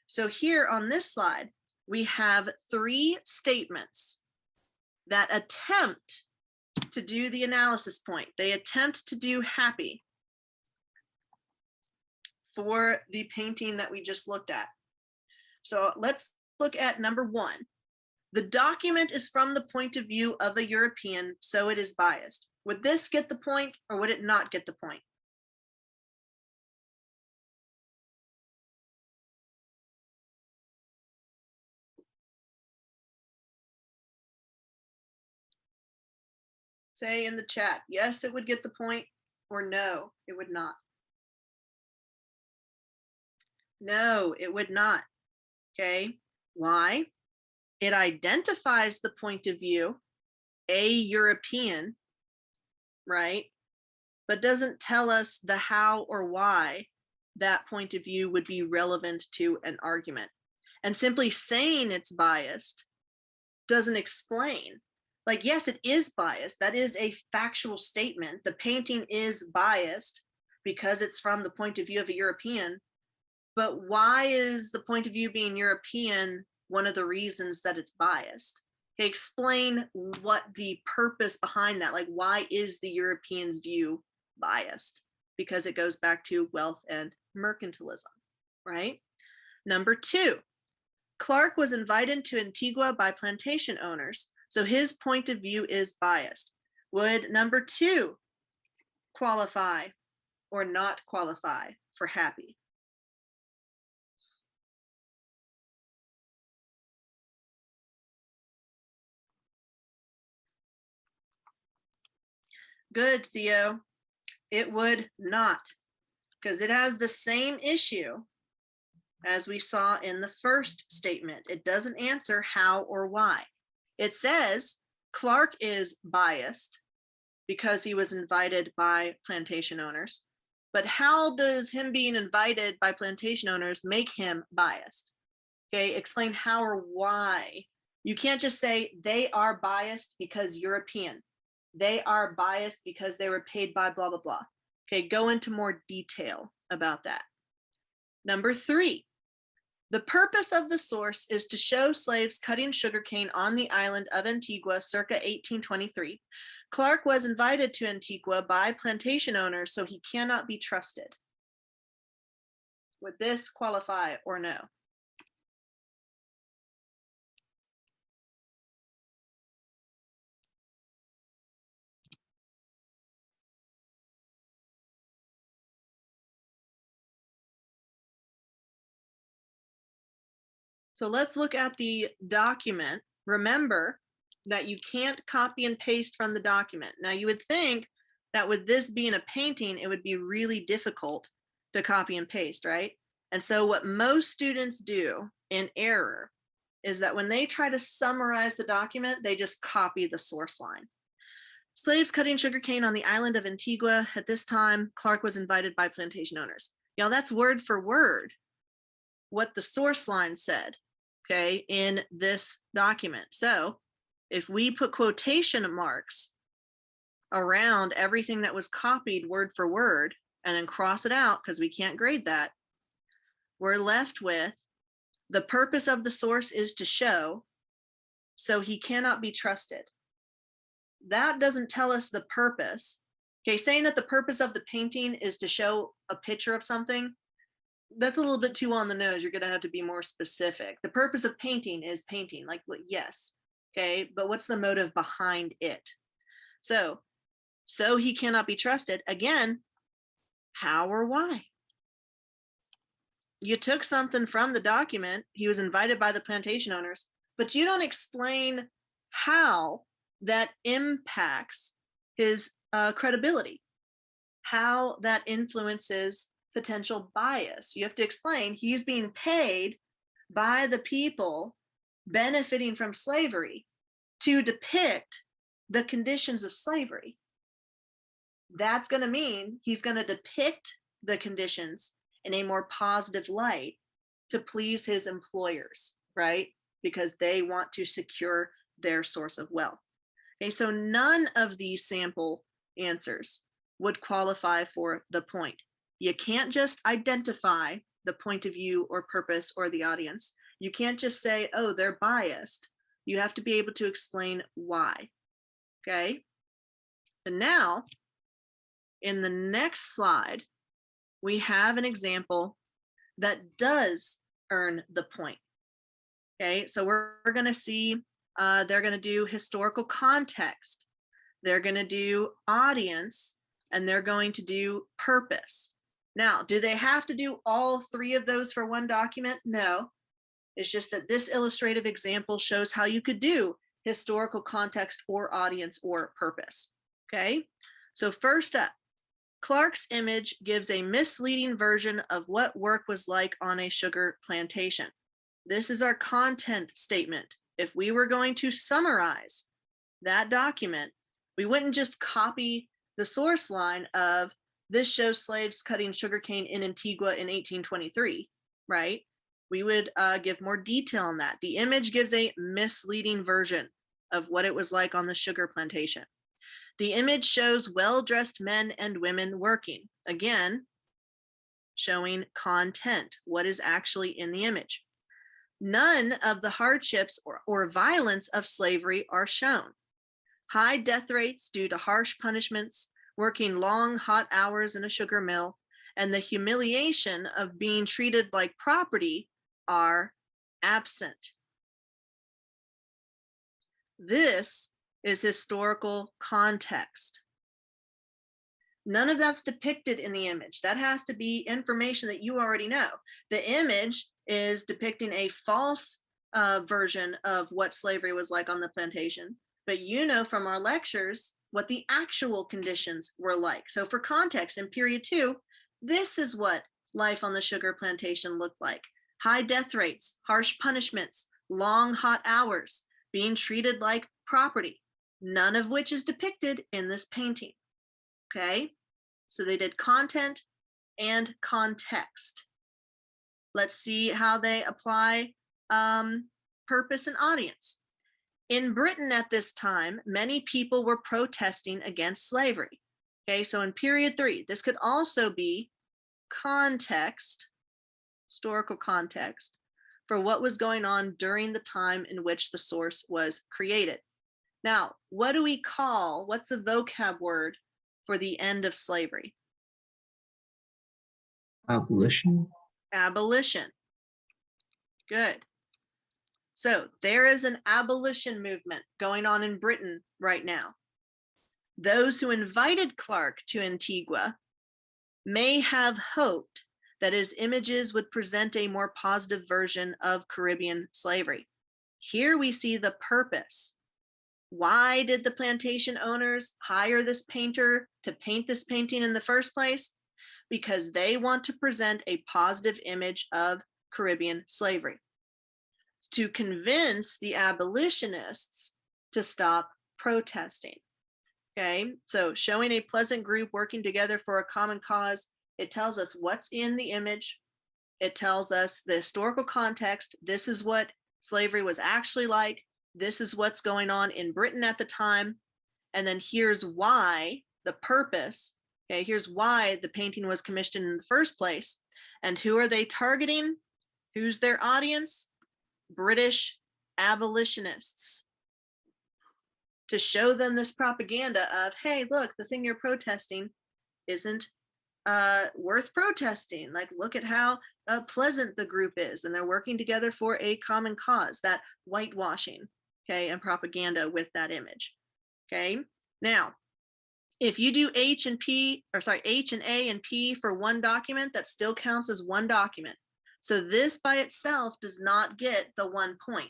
So here on this slide, we have 3 statements that attempt to do the analysis point. They attempt to do happy for the painting that we just looked at. So let's look at number 1. The document is from the point of view of a European, so it is biased. Would this get the point or would it not get the point? Say in the chat, yes, it would get the point, or no, it would not. No, it would not. Okay, why? It identifies the point of view, a European, right? But doesn't tell us the how or why that point of view would be relevant to an argument. And simply saying it's biased doesn't explain. Like, yes, it is biased. That is a factual statement. The painting is biased because it's from the point of view of a European. But why is the point of view being European one of the reasons that it's biased? Okay, explain what the purpose behind that, like why is the European's view biased? Because it goes back to wealth and mercantilism, right? Number 2, Clark was invited to Antigua by plantation owners, so his point of view is biased. Would number 2 qualify or not qualify for happy? Good, Theo. It would not, because it has the same issue as we saw in the first statement. It doesn't answer how or why. It says Clark is biased because he was invited by plantation owners. But how does him being invited by plantation owners make him biased? Okay, explain how or why. You can't just say they are biased because European. They are biased because they were paid by blah, blah, blah. Okay, go into more detail about that. Number 3, the purpose of the source is to show slaves cutting sugarcane on the island of Antigua circa 1823. Clark was invited to Antigua by plantation owners, so he cannot be trusted. Would this qualify or no? So let's look at the document. Remember that you can't copy and paste from the document. Now you would think that with this being a painting, it would be really difficult to copy and paste, right? And so what most students do in error is that when they try to summarize the document, they just copy the source line. Slaves cutting sugarcane on the island of Antigua. At this time, Clark was invited by plantation owners. Y'all, that's word for word what the source line said, okay, in this document. So if we put quotation marks around everything that was copied word for word and then cross it out because we can't grade that, we're left with the purpose of the source is to show, so he cannot be trusted. That doesn't tell us the purpose. Okay, saying that the purpose of the painting is to show a picture of something, that's a little bit too on the nose. You're going to have to be more specific. The purpose of painting is painting, like, yes. Okay, but what's the motive behind it? So he cannot be trusted. Again, how or why? You took something from the document. He was invited by the plantation owners, but you don't explain how that impacts his credibility, how that influences potential bias. You have to explain he's being paid by the people benefiting from slavery to depict the conditions of slavery. That's going to mean he's going to depict the conditions in a more positive light to please his employers, right? Because they want to secure their source of wealth. Okay, so none of these sample answers would qualify for the point. You can't just identify the point of view or purpose or the audience. You can't just say, oh, they're biased. You have to be able to explain why. Okay. And now, in the next slide, we have an example that does earn the point. Okay, so we're going to see, they're going to do historical context. They're going to do audience, and they're going to do purpose. Now, do they have to do all 3 of those for one document? No. It's just that this illustrative example shows how you could do historical context or audience or purpose. Okay, so first up, Clark's image gives a misleading version of what work was like on a sugar plantation. This is our content statement. If we were going to summarize that document, we wouldn't just copy the source line of this shows slaves cutting sugarcane in Antigua in 1823, right? We would give more detail on that. The image gives a misleading version of what it was like on the sugar plantation. The image shows well-dressed men and women working. Again, showing content, what is actually in the image. None of the hardships or violence of slavery are shown. High death rates due to harsh punishments, working long, hot hours in a sugar mill, and the humiliation of being treated like property are absent. This is historical context. None of that's depicted in the image. That has to be information that you already know. The image is depicting a false version of what slavery was like on the plantation, but you know from our lectures what the actual conditions were like. So for context, in period 2, this is what life on the sugar plantation looked like. High death rates, harsh punishments, long hot hours, being treated like property, none of which is depicted in this painting. Okay, so they did content and context. Let's see how they apply purpose and audience. In Britain at this time, many people were protesting against slavery. Okay, so in period 3, this could also be context, historical context, for what was going on during the time in which the source was created. Now, what do we call, what's the vocab word for the end of slavery? Abolition. Abolition. Good. So there is an abolition movement going on in Britain right now. Those who invited Clark to Antigua may have hoped that his images would present a more positive version of Caribbean slavery. Here we see the purpose. Why did the plantation owners hire this painter to paint this painting in the first place? Because they want to present a positive image of Caribbean slavery, to convince the abolitionists to stop protesting. Okay, so showing a pleasant group working together for a common cause, it tells us what's in the image. It tells us the historical context. This is what slavery was actually like. This is what's going on in Britain at the time. And then here's why, the purpose. Okay, here's why the painting was commissioned in the first place. And who are they targeting? Who's their audience? British abolitionists. To show them this propaganda of, hey, look, the thing you're protesting isn't worth protesting. Like, look at how pleasant the group is, and they're working together for a common cause. That whitewashing, okay, and propaganda with that image. Okay, now, if you do H and A and P for one document, that still counts as one document. So this by itself does not get the 1 point.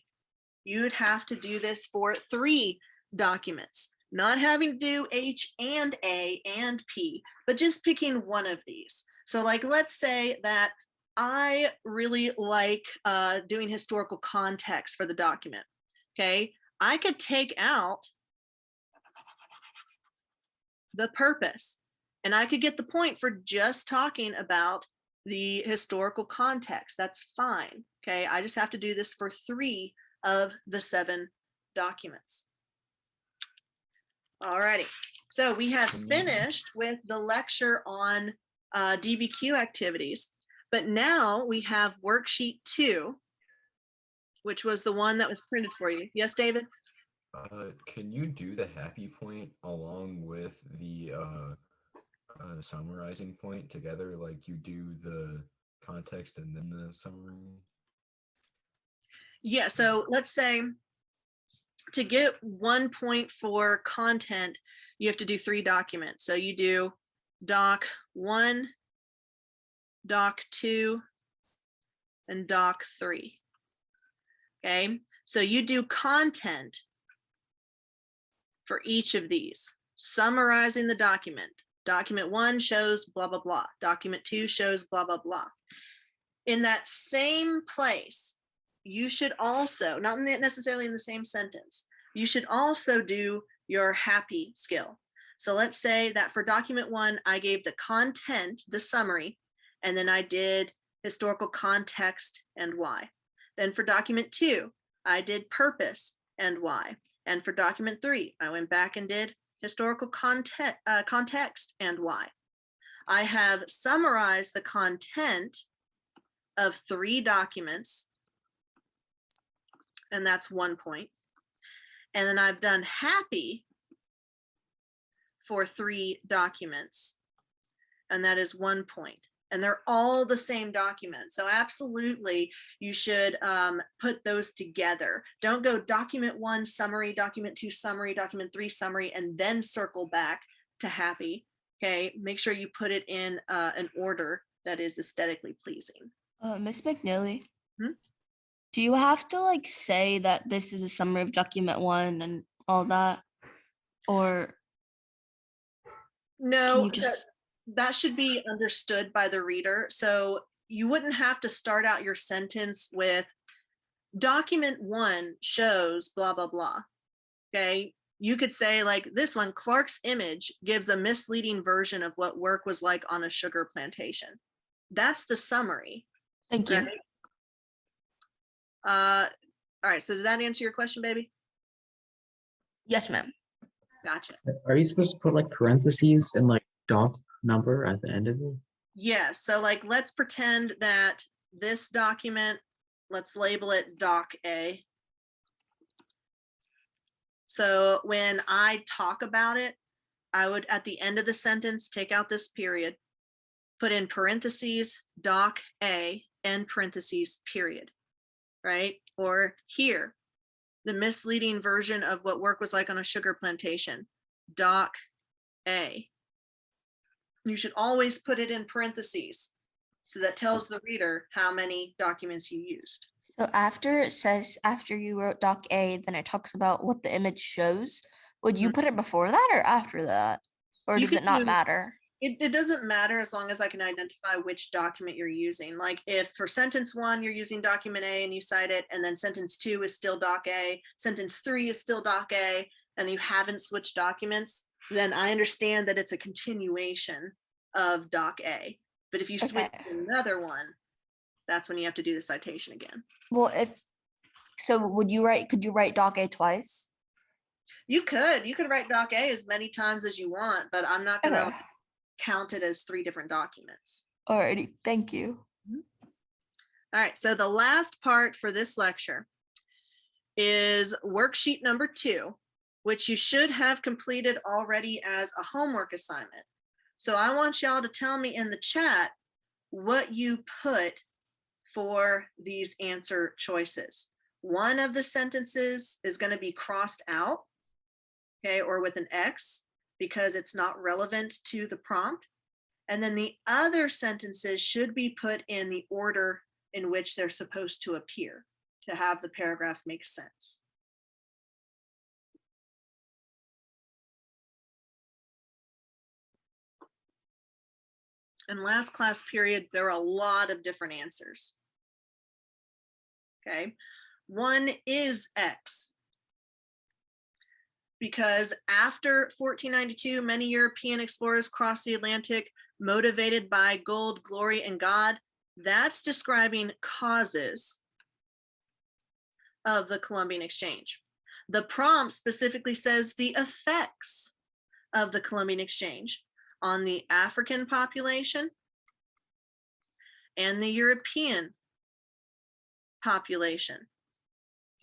You'd have to do this for 3 documents, not having to do H and A and P, but just picking one of these. So like, let's say that I really like doing historical context for the document. Okay, I could take out the purpose and I could get the point for just talking about the historical context. That's fine. Okay, I just have to do this for 3 of the 7 documents. Alrighty, so we have finished with the lecture on DBQ activities, but now we have worksheet 2, which was the one that was printed for you. Yes, David? Can you do the happy point along with the summarizing point together, like you do the context and then the summary? Yeah, so let's say to get 1 point for content, you have to do 3 documents. So you do doc 1, doc 2, and doc 3. Okay, so you do content for each of these. summarizing the document. Document 1 shows blah, blah, blah. Document 2 shows blah, blah, blah. In that same place, you should also, not necessarily in the same sentence, you should also do your happy skill. So let's say that for document 1, I gave the content, the summary, and then I did historical context and why. Then for document 2, I did purpose and why. And for document 3, I went back and did historical context and why. I have summarized the content of 3 documents, and that's 1 point. And then I've done happy for 3 documents, and that is 1 point. And they're all the same document. So absolutely, you should put those together. Don't go document 1 summary, document 2 summary, document 3 summary, and then circle back to happy. Okay, make sure you put it in an order that is aesthetically pleasing. Miss McNeely, Hmm? do you have to like say that this is a summary of document 1 and all that? Or can No, you just that should be understood by the reader. So you wouldn't have to start out your sentence with document 1 shows blah, blah, blah. Okay. You could say like this one, Clark's image gives a misleading version of what work was like on a sugar plantation. That's the summary. thank you. Right? All right. So did that answer your question, baby? Yes, ma'am. Gotcha. Are you supposed to put like parentheses and like doc number at the end of it? Yeah, so like let's pretend that this document, let's label it Doc A. So when I talk about it, I would at the end of the sentence take out this period, put in parentheses Doc A, end parentheses period, right? Or here, the misleading version of what work was like on a sugar plantation, Doc A. You should always put it in parentheses. So that tells the reader how many documents you used. So after it says, after you wrote doc A, then it talks about what the image shows. Would you put it before that or after that? Or You does it could not do- matter? It doesn't matter as long as I can identify which document you're using. Like if for sentence 1, you're using document A and you cite it, and then sentence 2 is still doc A, sentence 3 is still doc A, and you haven't switched documents, then I understand that it's a continuation of doc A. But if you switch Okay. to another one, that's when you have to do the citation again. Well, could you write doc A twice? You could write doc A as many times as you want, but I'm not gonna Okay. count it as 3 different documents. Alrighty, thank you. All right, so the last part for this lecture is worksheet number 2, which you should have completed already as a homework assignment. So I want y'all to tell me in the chat what you put for these answer choices. One of the sentences is going to be crossed out, okay, or with an X because it's not relevant to the prompt. And then the other sentences should be put in the order in which they're supposed to appear to have the paragraph make sense. In last class period, there were a lot of different answers. Okay, one is X. Because after 1492, many European explorers crossed the Atlantic motivated by gold, glory, and God. That's describing causes of the Columbian Exchange. The prompt specifically says the effects of the Columbian Exchange on the African population and the European population.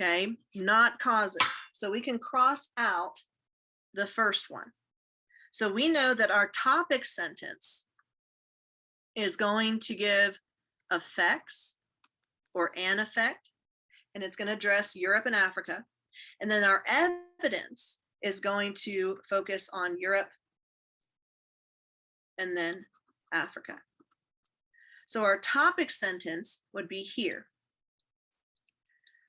Okay, not causes. So we can cross out the first one. So we know that our topic sentence is going to give effects or an effect, and it's going to address Europe and Africa. And then our evidence is going to focus on Europe and then Africa. So our topic sentence would be here.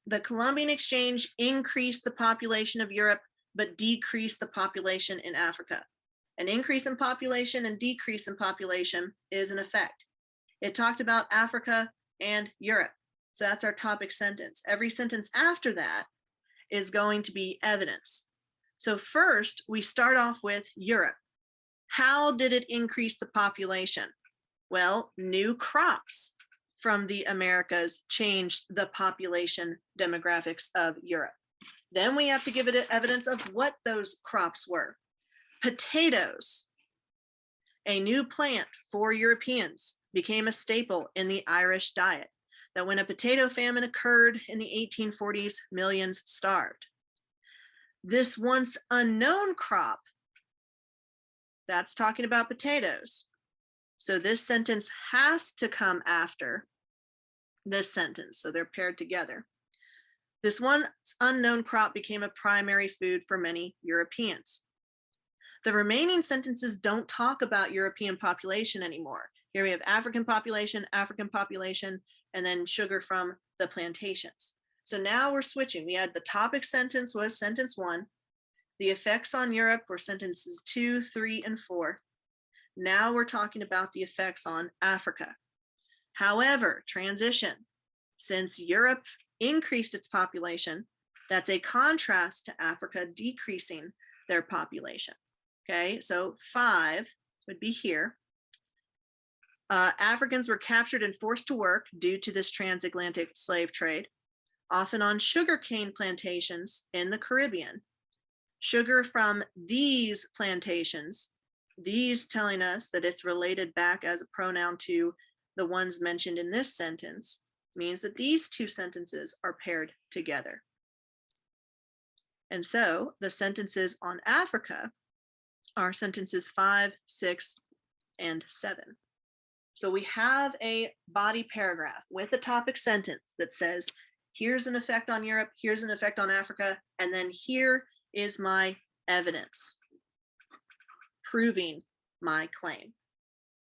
The Columbian Exchange increased the population of Europe but decrease the population in Africa. An increase in population and decrease in population is an effect. It talked about Africa and Europe. So that's our topic sentence. Every sentence after that is going to be evidence. So first, we start off with Europe. How did it increase the population? Well, new crops from the Americas changed the population demographics of Europe. Then we have to give it evidence of what those crops were. Potatoes, a new plant for Europeans, became a staple in the Irish diet. That when a potato famine occurred in the 1840s, millions starved. This once unknown crop, that's talking about potatoes. So this sentence has to come after this sentence. So they're paired together. This once unknown crop became a primary food for many Europeans. The remaining sentences don't talk about European population anymore. Here we have African population, and then sugar from the plantations. So now we're switching. We had the topic sentence was sentence 1. The effects on Europe were sentences 2, 3, and 4. Now we're talking about the effects on Africa. However, transition. Since Europe increased its population, that's a contrast to Africa decreasing their population. Okay, so 5 would be here. Africans were captured and forced to work due to this transatlantic slave trade, often on sugarcane plantations in the Caribbean. Sugar from these plantations, these telling us that it's related back as a pronoun to the ones mentioned in this sentence, means that these two sentences are paired together. And so the sentences on Africa are sentences 5, 6, and 7. So we have a body paragraph with a topic sentence that says, here's an effect on Europe, here's an effect on Africa, and then here is my evidence proving my claim.